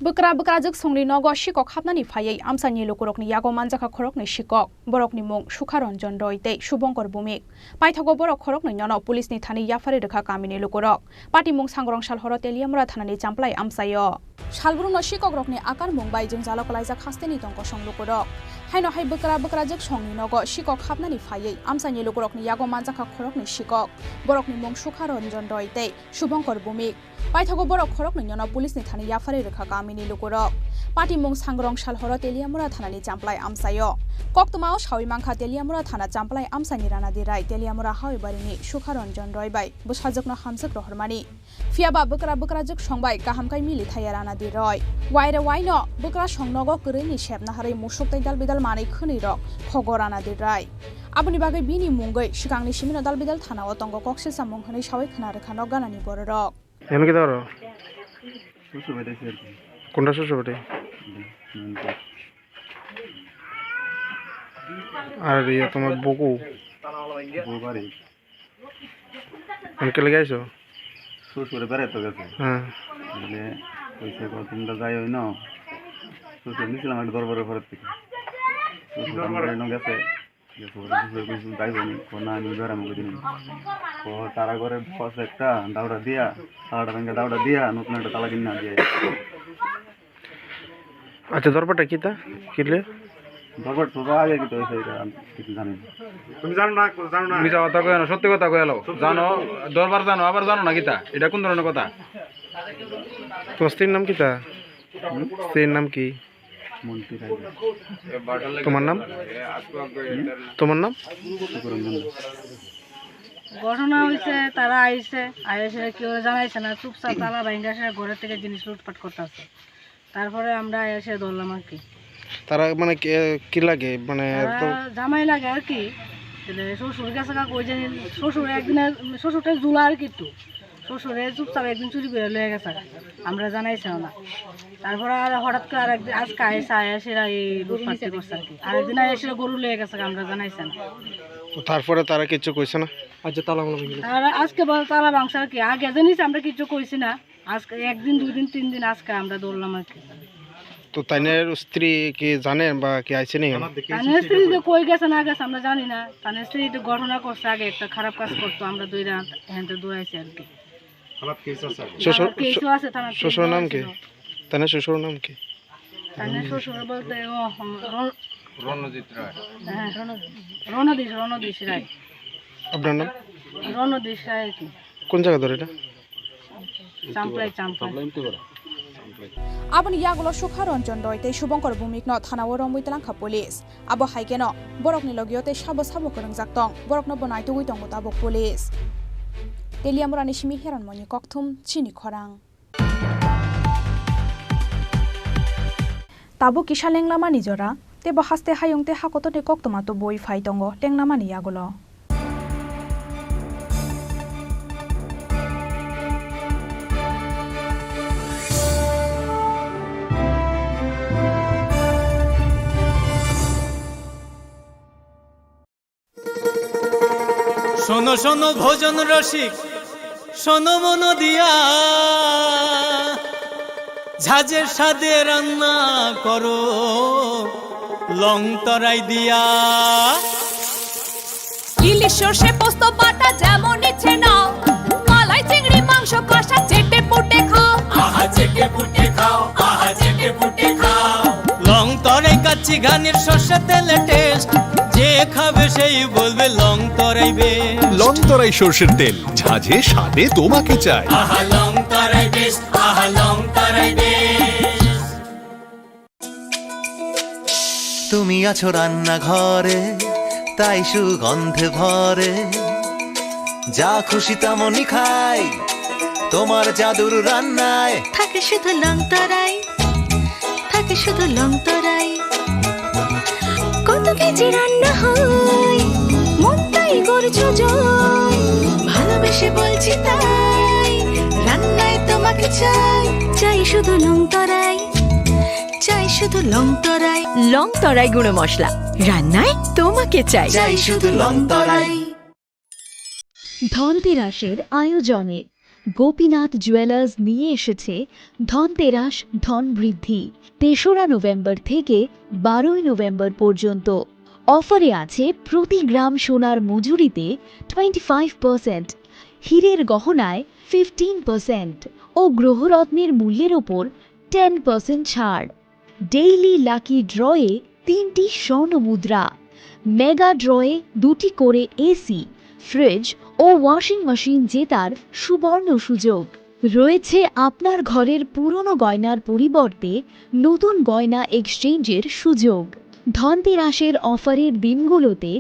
Bukra bukrajak songni nogo shikok hapnani phayai amsani lukurokni yago manjaka khorokni shikok borokni mung Sukharanjan roite Shubhankar Bhumik paithago borok khorokni nyono pulisni thani yafari rekha kamini lukurok pati mung sangrongshal horo teliamra thanani champlai amsayo salbrungno shikok rokni akar mungbai jeng jalokalaijak hasteni tongko song lukurok haino hai bukra bukrajak songni nogo shikok hapnani phayai amsani lukurokni yago manjaka khorokni shikok borokni mung Sukharanjan roite Shubhankar Bhumik paithago borok khorokni nyono pulisni thani yafari rekha kamini lukurok pati mung sangrongshal horo teliamra thanani champlai amsayo koktmao shawi mangkha teliamra thana champlai amsani rana dirai teliamra hawi barini Sukharanjan roy bai busajakno hamjak rohormani fiaba bukra bukrajak songbai kahamkai mili thaya rana dirai waire waino bukra songnogo kureni shepna harai musuktai dalbidal manai khuni rok khogorana dirai aboni bagai bini mungai shikangni simino dalbidal thana otongo kokse samung hani shawai khana rekha no ganani bororok এমন কি দাও কোনটা শ্বশুর বাড়ি আর ইয়ে তোমার বকু অনেকে লেগে আইছো শ্বশুরে বেড়াইতে গেছে হ্যাঁ মানে কইছে তোমরা যাই হই না শ্বশুর নিছিলাম একটা দরবারের ঘরের থেকে শ্বশুর গেছে তারা ঘরে বস একটা দাউড়া দিয়া সারাটা রঙে দাউড়া দিয়া নতুন একটা তালা কিনা দিয়ে আচ্ছা দরবারটা কি তা কিলে দরবার তো আগে কি তো হয়েছে এটা কিছু জানি না তুমি জানো না মিছা কথা কয় না সত্যি কথা কয় জানো দরবার জানো আবার জানো না কিতা এটা কোন ধরনের কথা তোমার স্ত্রীর নাম কিতা স্ত্রীর নাম কি তোমার নাম ঘটনা হয়েছে তারা আইসে কেউ জানাইছে না চুপচাপ তালা ভাঙ্গা ঘরের থেকে জিনিস লুটপাট করতেছে তারপরে আমরা এসে ধরলাম আর কি তারা মানে কি লাগে মানে জামাই লাগে আর কি শ্বশুর গেছে ওই যে শ্বশুর একদিনে শ্বশুরটা জুলা আর কি একটু শ্বশুরে চুপচাপ একদিন চুরি করে লয়ে গেছে আমরা জানাইছে না তারপরে আর হঠাৎ করে আরেকদিন আজকে আয়েসেরা এই লুটপাটটি করছে আর কি আরেকদিন এসে গরু লয়ে গেছে আমরা জানাইছে না তারপরে তারা কিছু কইছে না আচ্ছা তালা তারা আজকে তালা ভাঙছে আর কি আগে জানিস আমরা কিছু কইছি না আজকে একদিন দুই দিন তিন দিন আজকে আমরা দৌড়লাম আর কি তো তাইনের স্ত্রী কি জানে বা কি আইছে নি তাইনের স্ত্রী যে কই গেছে না গেছে আমরা জানি না তাইনের স্ত্রী তো ঘটনা করছে আগে একটা খারাপ কাজ করতো আমরা দুই রাত হেনতে দৌড়াইছি আর কি শ্বশুর নাম কি তাইনের শ্বশুর নাম কি তাইনের শ্বশুর বলতে রণজিৎ রায় হ্যাঁ রণদীশ রায় আপনার নাম রণদীশ রায় কি কোন জায়গা ধরে এটা চাম্পলাই aboni yagulo Sukharanjan roite Shubhankar Bhumik no thanawo rombuitlangkha police abo haikeno borokni logiote sabo korongjaktong borokno bonai tugui tongo tabok police তেলিয়ামুরানি Simi হেরানমনি ককথুম চিনি খরাং তাবু কিসা লেংলামা নিজরা তেব হাস্তে হায়ংতে হাকততে কক্তমাতো বই ফাইতঙ্গ লেংলামানি ইয়াগুলো শোনো শোনো ভোজন রসিক শোনো মন দিয়া ঝাঁঝের সাদে রান্না করো লং তরাই দিয়া ইলিশ সর্ষে পোস্ত বাটা যেমন ইচ্ছে নাও মালাই চিংড়ি মাংস কষা চেটে পুটে খাও আহা চেটে পুটে খাও আহা চেটে পুটে খাও লং তরাই কাচ্চি ঘানির সর্ষে তেলে টেস্ট যে খাবে সেই বলবে লং তরাই বেশ লং তরাই সর্ষের তেল ঝাঁঝে স্বাদে তোমাকে চাই আহা লং তরাই বেশ আহা লং তরাই বেশ তুমি আছো রান্নাঘরে তাই সুগন্ধে ভরে যা খুশি তেমনই খাই তোমার জাদুর রান্নায় থাকে শুধু লং তরাই থাকে শুধু লং তরাই কত কেজি রান্না হয় মন তাই করছো জয় ভালোবেসে বলছি তাই রান্নায় তোমাকে চাই চাই শুধু লং তরাই চাই শুধু লং তরাই লং তরাই গুঁড়ো মশলা রান্নায় তোমাকে চাই চাই শুধু লং তরাই ধনতেরাসের আয়োজনে গোপীনাথ জুয়েলার্স নিয়ে এসেছে ধনতেরাস ধন বৃদ্ধি ৩রা নভেম্বর থেকে ১২ই নভেম্বর পর্যন্ত অফারে আছে প্রতি গ্রাম সোনার মজুরিতে 25%, হীরের গহনায় 15% ও গ্রহরত্নের মূল্যের ওপর 10% ছাড়। ডেইলি লাকি ড্রয়ে 3টি স্বর্ণ মুদ্রা, মেগা ড্রয়ে 2টি করে এসি, ফ্রিজ ও ওয়াশিং মেশিন জেতার সুবর্ণ সুযোগ রয়েছে। আপনার ঘরের পুরনো গয়নার পরিবর্তে নতুন গয়না এক্সচেঞ্জের সুযোগ। ধনতেরাসের অফারের দিনগুলোতে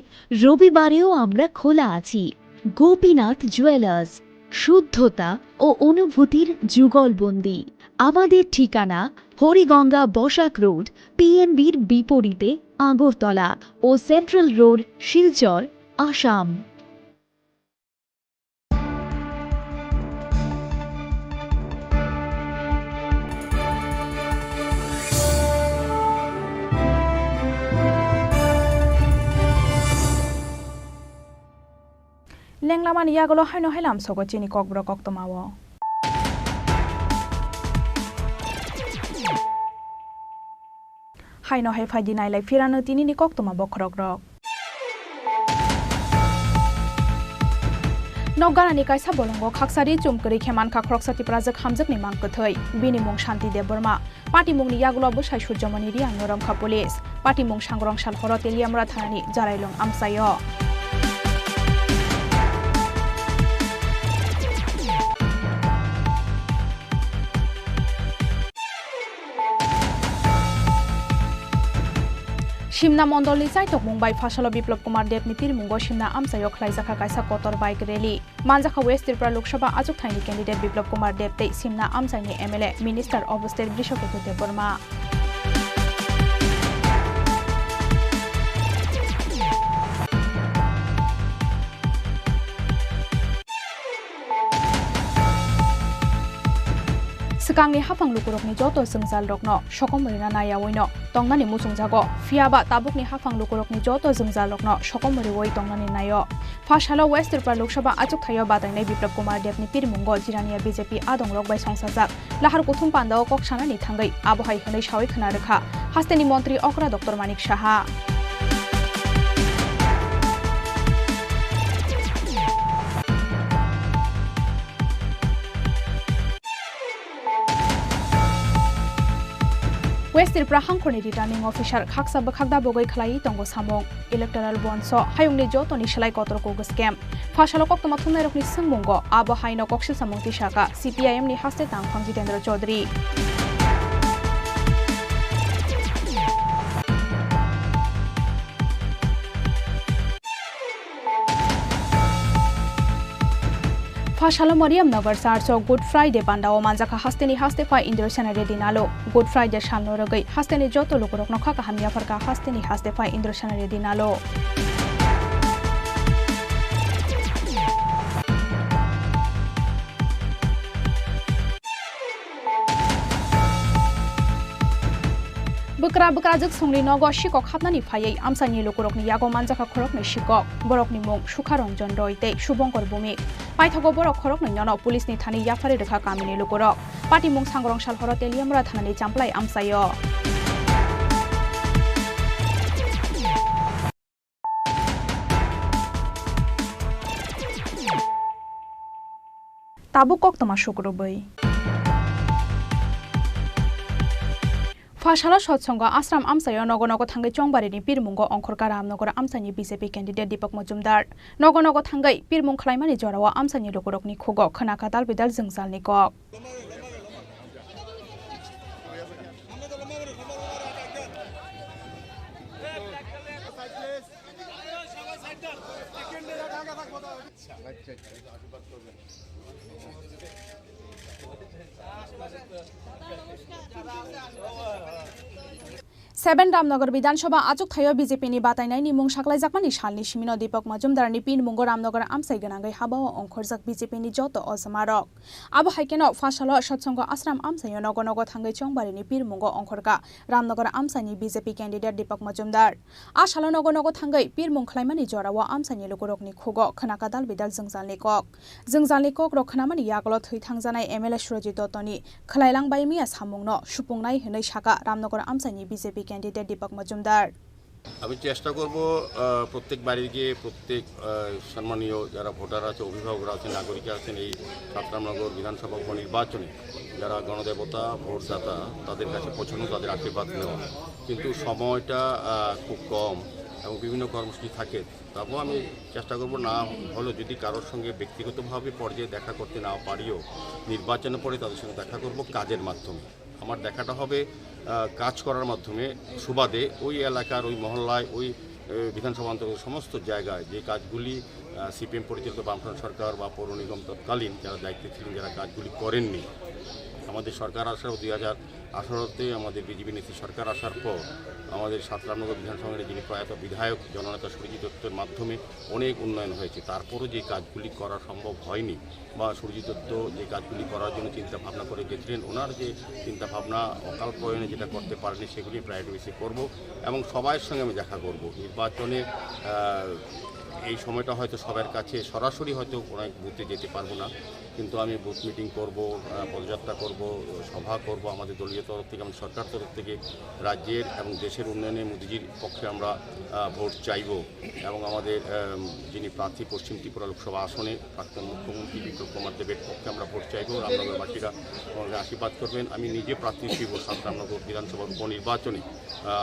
রবিবারেও আমরা খোলা আছি। গোপীনাথ জুয়েলার্স, শুদ্ধতা ও অনুভূতির যুগলবন্দি। আমাদের ঠিকানা হরিগঙ্গা বসাক রোড, পিএনবির বিপরীতে আগরতলা ও সেন্ট্রাল রোড, শিলচর, আসাম। লেংলামানি ইয়াগুলো হাইনো হাইলাম সগো চিনি ককব্রক কক্তমাও হাইনো হাই ফাইদি নাইলাই ফিরানো তিনিনি কক্তমা বখরক রক নগানানি কাইসা বলঙ্গ খাকসারি চুমকরি খেমান খাখরক সাতি প্রাজক হামজকনি মাংকথৈ বিনিমুং শান্তি দেববর্মা পাটিমুংনি ইয়াগুলো বসাই সূর্যমণি রিয়াং নরমখা পুলিশ পাটিমুং সাংগ্রংশাল হর তেলিয়ামরা থানানি জারাইলং আমসায় সিমনা মন্ডলনি চাইটক মুম্বাই ফাসাল বিপ্লব কুমার দেবনি পিরমুঙ্গ সিমনা আমসায় খ্লাইজাখা কাইসা কতর বাইক রেলি মানজাখা ওয়েস্ট ত্রিপুরা লোকসভা আজক থাইনি ক্যান্ডিডেট বিপ্লব কুমার দেব তেই সিমনা আমসাইনি MLA minister of state Brishaketu Debbarma Sekangni hafang lukurokni joto jengzal rokno sokomorina nayawoino tongnani musungjago fiaba tabukni hafang lukurokni joto jengzal rokno sokomori woi tongnani nayo Fashalo West Tripura Loksaha achuk thayo badainai Biplab Kumar Debni pirmungo jirania BJP adong rok bai songsajak lahar kuthum pandao koksanani thangai abohai hwnai sawai khana rekha hasteni mantri Okra Dr Manik Saha West Tripura hangkhorni returning officer khaksa bakhakda bogai khlai tongo samong electoral bond so hayungni jotoni shlai kotorko scam fashalo koktoma thumnai rokni singmungo abo haino koksil samong tisaka CPIM ni haste tangphang Jitendra Chaudhary Fashala Mariam Nagar Sarso Good Friday Panda o Manjaka Hasteni Hastefa Indrosanare Dinalo Good Friday Shalno Rogai Hasteni Joto Lukurok Nokaka Hamia Farka Hasteni Hastefa Indrosanare Dinalo Bukra jek songri nogo shikok hapnani phayai amsani lukurokni yago manjaka khorokni shikok borokni mung Sukharanjan Roite Shubhankar Bhumik paithago borok khorokni nyono pulisni thani yafari rekha kamini lukurok pati mung sangrong sal horo teliamra thanani champlai amsayo tabukok toma shukrobai Fashala Shotsonga Asram Amsayo Nogonogo Tangai Chongbari ni Pirmungo Onkorka Ramnogora Amsani BJP candidate Deepak Majumdar Nogonogo Tangai Pirmung Klaimani Jorawa Amsani Lukurokni Khugo Khanaka Dal Bidal Jungsalni Kok Seven Ramnagar Vidansabha Achuk Thayo BJP ni Batainai ni Mung Shaklai Jakmani Shalni Shimino Deepak Majumdar ni Pin Mungo Ramnagar Amsai Ganangai Habao Onkhorjak BJP ni Joto Osamarok Abo Haikeno Fashala Shotsongo Asram Amsayo Nogonogo Thangai Chongbari ni Pir Mungo Onkhorka Ramnagar Amsai ni BJP candidate Deepak Majumdar Ashala Nogonogo Thangai Pir Mung Khlaimani Jorawa Amsani Lukurokni Khugo Khanaka Dal Bidal Jungjalni Kok Rokhanamani Yaglo Thui Thangjanai MLA Surajit Dottoni Khlailang Baimia Samungno Supungnai Hinai Shaka Ramnagar Amsani BJP candidate Deepak Majumdar আমি চেষ্টা করব প্রত্যেক বাড়ি গিয়ে প্রত্যেক সম্মানীয় যারা voter আছে অভিভাবকরা আছেন নাগরিক আছেন এই সাতরামনগর বিধানসভা উপনির্বাচনে যারা গণদেবতা ভোটদাতা তাদের কাছে পৌঁছানো তাদের আশীর্বাদ নেওয়া কিন্তু সময়টা খুব কম এবং বিভিন্ন কর্মসূচি থাকে তারপর আমি চেষ্টা করব না হলো যদি কারোর সঙ্গে ব্যক্তিগতভাবে পর্যায়ে দেখা করতে না পারিও নির্বাচনের পরে তাদের সঙ্গে দেখা করব কাজের মাধ্যমে আমার দেখাটা হবে কাজ করার মাধ্যমে সুবাদে ওই এলাকার ওই মহল্লায় ওই বিধানসভা অন্তর্গত সমস্ত জায়গায় যে কাজগুলি সিপিএম পরিচালিত বামফ্রন্ট সরকার বা পৌর নিগম তৎকালীন যারা দায়িত্বে ছিলেন যারা কাজগুলি করেননি আমাদের সরকার আসার 2018তে আমাদের বিজেপি নেত্রী সরকার আসার পর আমাদের সাতরামনগর বিধানসভার যিনি প্রয়াত বিধায়ক জননেতা সুরজিৎ দত্তের মাধ্যমে অনেক উন্নয়ন হয়েছে তারপরও যে কাজগুলি করা সম্ভব হয়নি বা সুরজিৎ দত্ত যে কাজগুলি করার জন্য চিন্তা ভাবনা করে গেছিলেন ওনার যে চিন্তা ভাবনা অকাল প্রয়োজনে যেটা করতে পারেনি সেগুলি প্রায়োরিটি বেশি করব এবং সবার সঙ্গে আমি দেখা করব নির্বাচনে এই সময়টা হয়তো সবার কাছে সরাসরি হয়তো অনেক বুথে যেতে পারবো না কিন্তু আমি বুথ মিটিং করব পদযাত্রা করব সভা করব আমাদের দলীয় তরফ থেকে আমাদের সরকার তরফ থেকে রাজ্যের এবং দেশের উন্নয়নে মোদিজির পক্ষে আমরা ভোট চাইব এবং আমাদের যিনি প্রার্থী পশ্চিম ত্রিপুরা লোকসভা আসনে প্রাক্তন মুখ্যমন্ত্রী বিপ্লব কুমার দেবের পক্ষে আমরা ভোট চাইব রামনগরবাসীরা আমাকে আশীর্বাদ করবেন আমি নিজে প্রার্থী ছিব সাতরামনগর বিধানসভার উপনির্বাচনে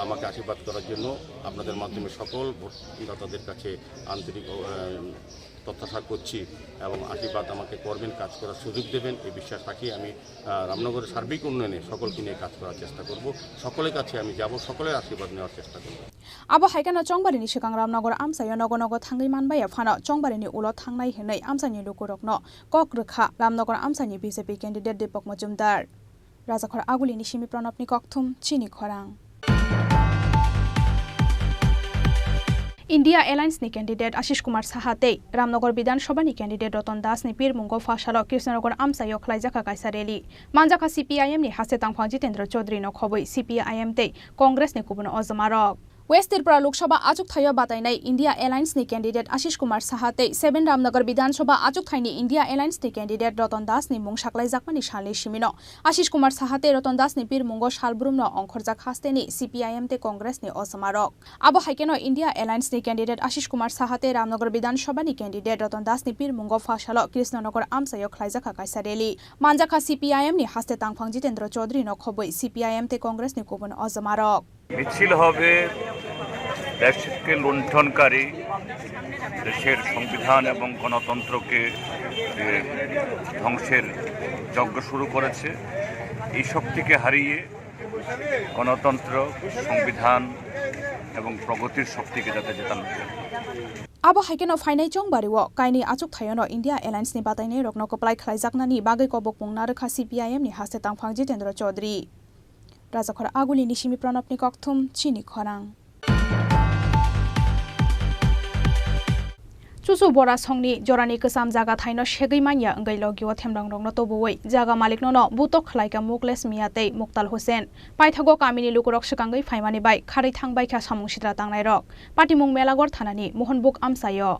আমাকে আশীর্বাদ করার জন্য আপনাদের মাধ্যমে সকল ভোটদাতাদের কাছে আন্তরিক প্রত্যাশা করছি এবং আশীর্বাদ আমাকে করবেন কাজ করার সুযোগ দেবেন এই বিশ্বাস রাখি আমি রামনগরের সার্বিক উন্নয়নে সকলকে নিয়ে কাজ করার চেষ্টা করব সকলের কাছে আমি যাব সকলের আশীর্বাদ নেওয়ার চেষ্টা করব Abo Haikano Chongbarini Shikang Ramnagor Amsayo Nogonogo Thangai Manbaya Phano Chongbarini Ulo Thangnai Hinai Amsani Lukurokno Kokrekha Ramnagor Amsani BJP candidate Deepak Majumdar Rajakhor Agulini Shimi Pranopni Kokthum Chini Khorang India Alliance ni candidate Ashish Kumar Sahate Ramnagor Bidan Sabha ni candidate Roton Das ni Pir Mungo Fashalo Krishnanagor Amsayo Khlaijaka Kaisareli Manjaka CPIM ni Haste Tangphang Jitendra Chaudhary no khoboi CPIM te Congress ni Kubuno Ozamarok West Tripura Lok Sabha Achuk Thayo Batainai India Alliance ni candidate Ashish Kumar Sahate 7 Ramnagar Bidan Sabha Achuk Thaini India Alliance ni candidate Roton Das ni Mung Shaklai Jakmani Shalni Shimino Ashish Kumar Sahate Roton Das ni Pir Mungo Shalbrum no Onkhorjak Haste ni CPIM te Congress ni Osamarok Abo Haikeno India Alliance ni candidate Ashish Kumar Sahate Ramnagar Bidan Sabha ni candidate Roton Das ni Pir Mungo Fashalo Krishnanagor Amsayo Khlaijaka Kaisareli Manjaka CPIM ni Haste Tangphang Jitendra Chaudhary no khoboi CPIM te Congress ni Kubuno Ozamarok মিছিল হবে দেশকে লুণ্ঠনকারী দেশের সংবিধান এবং গণতন্ত্রকে ধ্বংসের যজ্ঞ শুরু করেছে এই শক্তিকে হারিয়ে গণতন্ত্র, সংবিধান এবং প্রগতির শক্তিকে যাতে জেতানো যায়। Abo haikeno fainai chong bariwo kaini achuk thayono India Alliance ni batainai rokno koplai khlaijaknani bagai kobok pungna rekha CPIM ni haste tangphang Jitendra Chaudhary. Rajakhora aguli nisimi pranopni kokthum Chini Khorang. Chusu bora songni jorani kesam jaga thaino segei manya ngai logio themrang rongno toboi jaga malikno no butok khlaika mukles miatei Muktal Hussein paithago kamini lukurok sekangai faimani bai khari thangbai kha samung sitra tangnai rok patimung melagor thanani Mohanbuk amsayo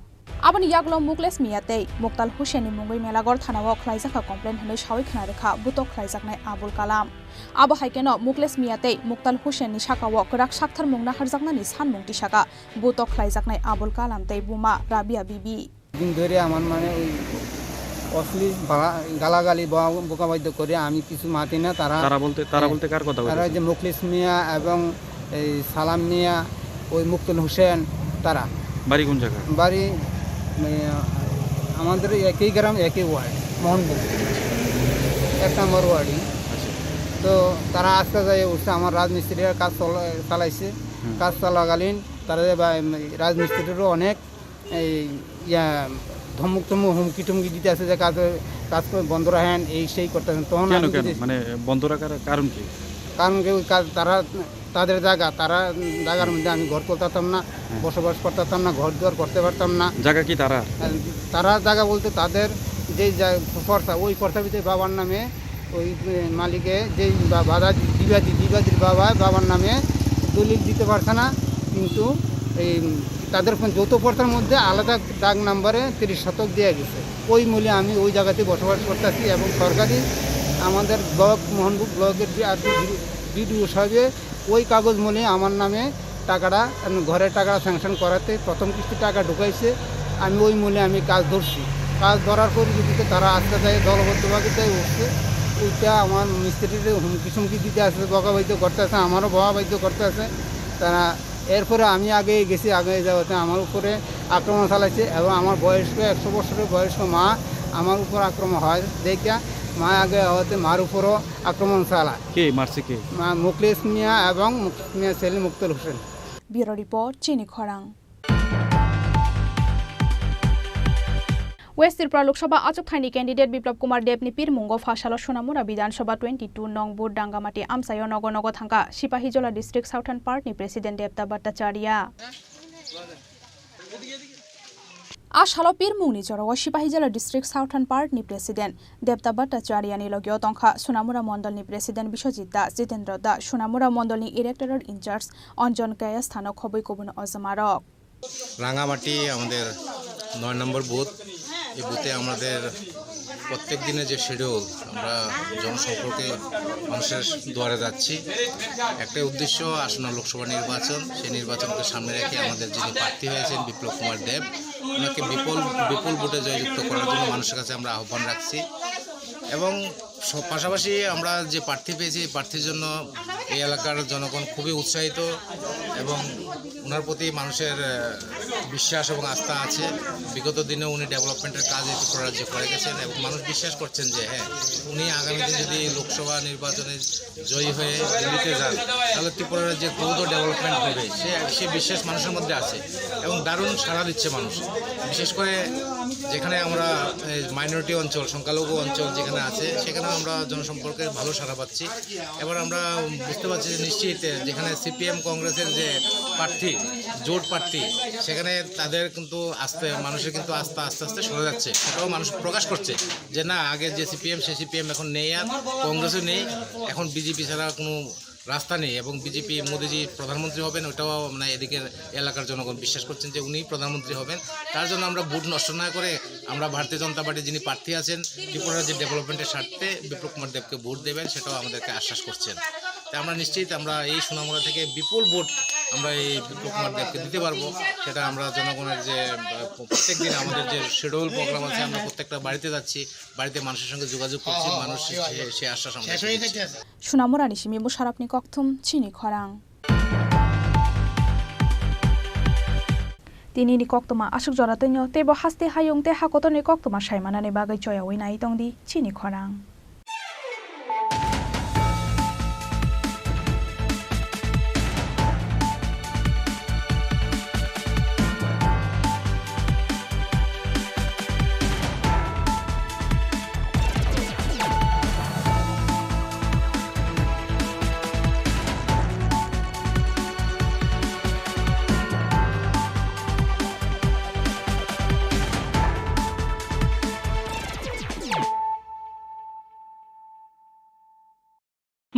aboni yaglo mukles miatei Muktal Hussein ni mungoi melagor thanao khlaijaka complain honoi sawi khna rekha butok khlaijaknai Abul Kalam abo haikeno mukles miatei Muktal Hussein ni sakawo krak sakthar mungna harjaknani sanmung tisaka butok khlaijaknai Abul Kalam tei buma Rabia Bibi দিন ধরে আমার মানে ওই অশ্লীল গালাগালি বোকাবাদ্য করে আমি কিছু মাতি না তারা বলতে কার কথা তারা যে মুখলিস মিয়া এবং এই সালাম মিয়া ওই মুক্তুল হোসেন তারা বাড়ি কোন জায়গা বাড়ি আমাদের একই গ্রাম একই ওয়ার্ড মোহনপুর 1 নম্বর ওয়ার্ডই তো তারা আজকে যায় উঠছে আমার রাজমিস্ত্রির কাজ চালাইছে কাজ চলাকালীন তারা রাজমিস্ত্রিরও অনেক এই ধমক হুমকি টুমকি দিতে আছে যে কাজ বন্ধ রাখেন এই সেই করতেছেন তখন মানে বন্ধ রাখার কারণ কি তারা তাদের জায়গার মধ্যে আমি ঘর করতাম না বসবাস করতাম না ঘর দুয়ার করতে পারতাম না জায়গা কি তারা জায়গা বলতে তাদের যে পর্চা ওই পর্চার ভিতরে বাবার নামে ওই মালিকে যেই বাধা বিবাদীর বাবার নামে দলিল দিতে পারছে না কিন্তু এই তাদের যৌথ পর্চার মধ্যে আলাদা দাগ নাম্বারে 30 শতক দেওয়া গেছে ওই মূল্যে আমি ওই জায়গাতে বসবাস করতেছি এবং সরকারি আমাদের ব্লক মোহনপুর ব্লকের বিডিও সাহেবে ওই কাগজ মূল্যে আমার নামে টাকাটা ঘরের টাকাটা স্যাংশন করাতে প্রথম কিস্তি টাকা ঢুকাইছে আমি ওই মূল্যে আমি কাজ ধরছি কাজ ধরার পর যদি তারা আজকে যায় দলবদ্ধভাবে তাই উঠছে ওইটা আমার মিস্ত্রির হুমকি দিতে আসে বকাবাদ্য করতে আসে আমারও বকাবাদ্য করতে আসে তারা এরপরে আমি আগে যাওয়াতে আমার উপরে আক্রমণ চালাইছে এবং আমার বয়স্ক 100 বছরের বয়স্ক মা আমার উপর আক্রমণ হয় দেখে মা আগে হওয়াতে মার উপরও আক্রমণ চালায় কে মারছে কে মুখলিস মিয়া এবং মিয়া ছেলে মুক্তুল হোসেন ব্যুরো রিপোর্ট চিনি খরাং West Tripura Lok Sabha achuk thaini candidate Biplab Kumar Dev ni pirmungo phasalo Sonamura Bidhan Sabha 22 nong Bur Dangamati Amsayo Nogo thangka Sipahijola District Southern Part ni President Devta Bhattacharya Ashalo pirmungni jorogo Sipahijola District Southern Part ni President Devta Bhattacharya ni logyo tongkha Sonamura Mondol ni President Bishojit Das Jitendra Da Sonamura Mondol ni Electoral In Charge Anjon Kaya স্থানক খবই কবুন অজমারক Rangamati আমাদের 9 নম্বর booth এই বুথে আমাদের প্রত্যেক দিনে যে schedule আমরা জনসম্পর্কে মানুষের দুয়ারে যাচ্ছি একটাই উদ্দেশ্য আসন্ন লোকসভা নির্বাচন সেই নির্বাচনকে সামনে রেখে আমাদের যিনি প্রার্থী হয়েছেন বিপ্লব কুমার দেব ওনাকে বিপুল ভোটে জয়যুক্ত করার জন্য মানুষের কাছে আমরা আহ্বান রাখছি এবং পাশাপাশি আমরা যে প্রার্থী পেয়েছি প্রার্থীর জন্য এই এলাকার জনগণ খুবই উৎসাহিত এবং ওনার প্রতি মানুষের বিশ্বাস এবং আস্থা আছে বিগত দিনে উনি ডেভেলপমেন্টের কাজ রাজ্যে করে গেছেন এবং মানুষ বিশ্বাস করছেন যে হ্যাঁ উনি আগামী দিন যদি লোকসভা নির্বাচনে জয়ী হয়ে দিল্লিতে যান তাহলে ত্রিপুরা রাজ্যে দ্রুত ডেভেলপমেন্ট হবে সে বিশ্বাস মানুষের মধ্যে আছে এবং দারুণ সাড়া দিচ্ছে মানুষ বিশেষ করে যেখানে আমরা মাইনরিটি অঞ্চল সংখ্যালঘু অঞ্চল যেখানে আছে সেখানে আমরা জনসম্পর্কে ভালো সাড়া পাচ্ছি এবার আমরা বুঝতে পারছি যে নিশ্চিত যেখানে সিপিএম কংগ্রেসের যে প্রার্থী জোট প্রার্থী সেখানে তাদের কিন্তু মানুষের কিন্তু আস্থা আস্তে আস্তে সরে যাচ্ছে সেটাও মানুষ প্রকাশ করছে যে না আগে যে সিপিএম সে সিপিএম এখন নেই আর কংগ্রেসও নেই এখন বিজেপি ছাড়া কোনো রাস্তা নেই এবং বিজেপি মোদিজি প্রধানমন্ত্রী হবেন ওটাও মানে এদিকের এলাকার জনগণ বিশ্বাস করছেন যে উনি প্রধানমন্ত্রী হবেন তার জন্য আমরা ভোট নষ্ট না করে আমরা ভারতীয় জনতা পার্টির যিনি প্রার্থী আছেন ত্রিপুরার যে ডেভেলপমেন্টের স্বার্থে বিপ্লব কুমার দেবকে ভোট দেবেন সেটাও আমাদেরকে আশ্বাস করছেন তাই আমরা নিশ্চিত আমরা এই সোনামুড়া থেকে বিপুল ভোট আমরা এই বিপ্লব কুমার দেবকে দিতে পারবো সেটা আমরা জনগণের যে প্রত্যেক দিন আমাদের যে শিডিউল প্রোগ্রাম আছে আমরা প্রত্যেকটা বাড়িতে যাচ্ছি বাড়িতে মানুষের সঙ্গে যোগাযোগ করছি মানুষ সে আশ্বাস আমরা সোনামুড়া নিশিমি মুশারাফনি ককথুম চিনি খরাং তিনি ni koktoma asuk jora tenyo tebo haste hayung te hakotoni koktoma saimana ni bagai choyawi nai tongdi chini khorang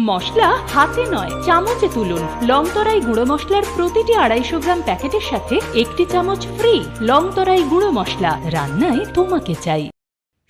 মশলা হাতে নয় চামচে তুলুন। লংতরাই গুঁড়ো মশলার প্রতিটি 250 গ্রাম প্যাকেটের সাথে 1টি চামচ ফ্রি। লংতরাই গুঁড়ো মশলা, রান্নায় তোমাকে চাই।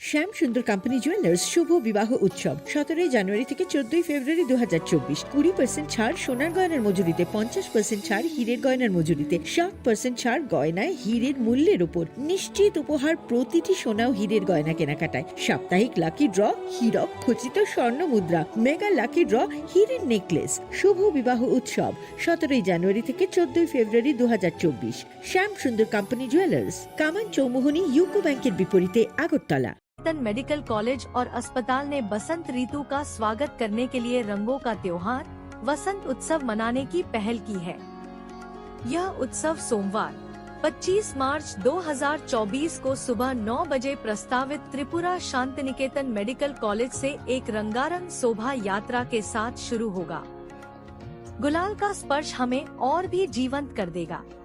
শ্যাম সুন্দর কোম্পানি জুয়েলার্স শুভ বিবাহ উৎসব 17 জানুয়ারি থেকে 14 ফেব্রুয়ারি 2024। 20% ছাড় সোনার গয়নার মজুরিতে, 50% ছাড় হীরের গয়নার মজুরিতে, 60% ছাড় গয়নায় হীরের মূল্যের উপর। নিশ্চিত উপহার প্রতিটি সোনা ও হীরের গয়না কেনাকাটায়। সাপ্তাহিক লাকি ড্র, হীরক খচিত স্বর্ণ মুদ্রা, মেগা লাকি ড্র, হীরের নেকলেস। শুভ বিবাহ উৎসব 17 জানুয়ারি থেকে 14 ফেব্রুয়ারি 2024। শ্যাম সুন্দর কোম্পানি জুয়েলার্স, কামান চৌমুহনী यूको ব্যাংকের বিপরীতে, আগরতলা। मेडिकल कॉलेज और अस्पताल ने बसंत ऋतु का स्वागत करने के लिए रंगों का त्योहार वसंत उत्सव मनाने की पहल की है। यह उत्सव सोमवार 25 मार्च 2024 को सुबह 9 बजे प्रस्तावित त्रिपुरा शांतिनिकेतन मेडिकल कॉलेज से एक रंगारंग शोभा यात्रा के साथ शुरू होगा। गुलाल का स्पर्श हमें और भी जीवंत कर देगा।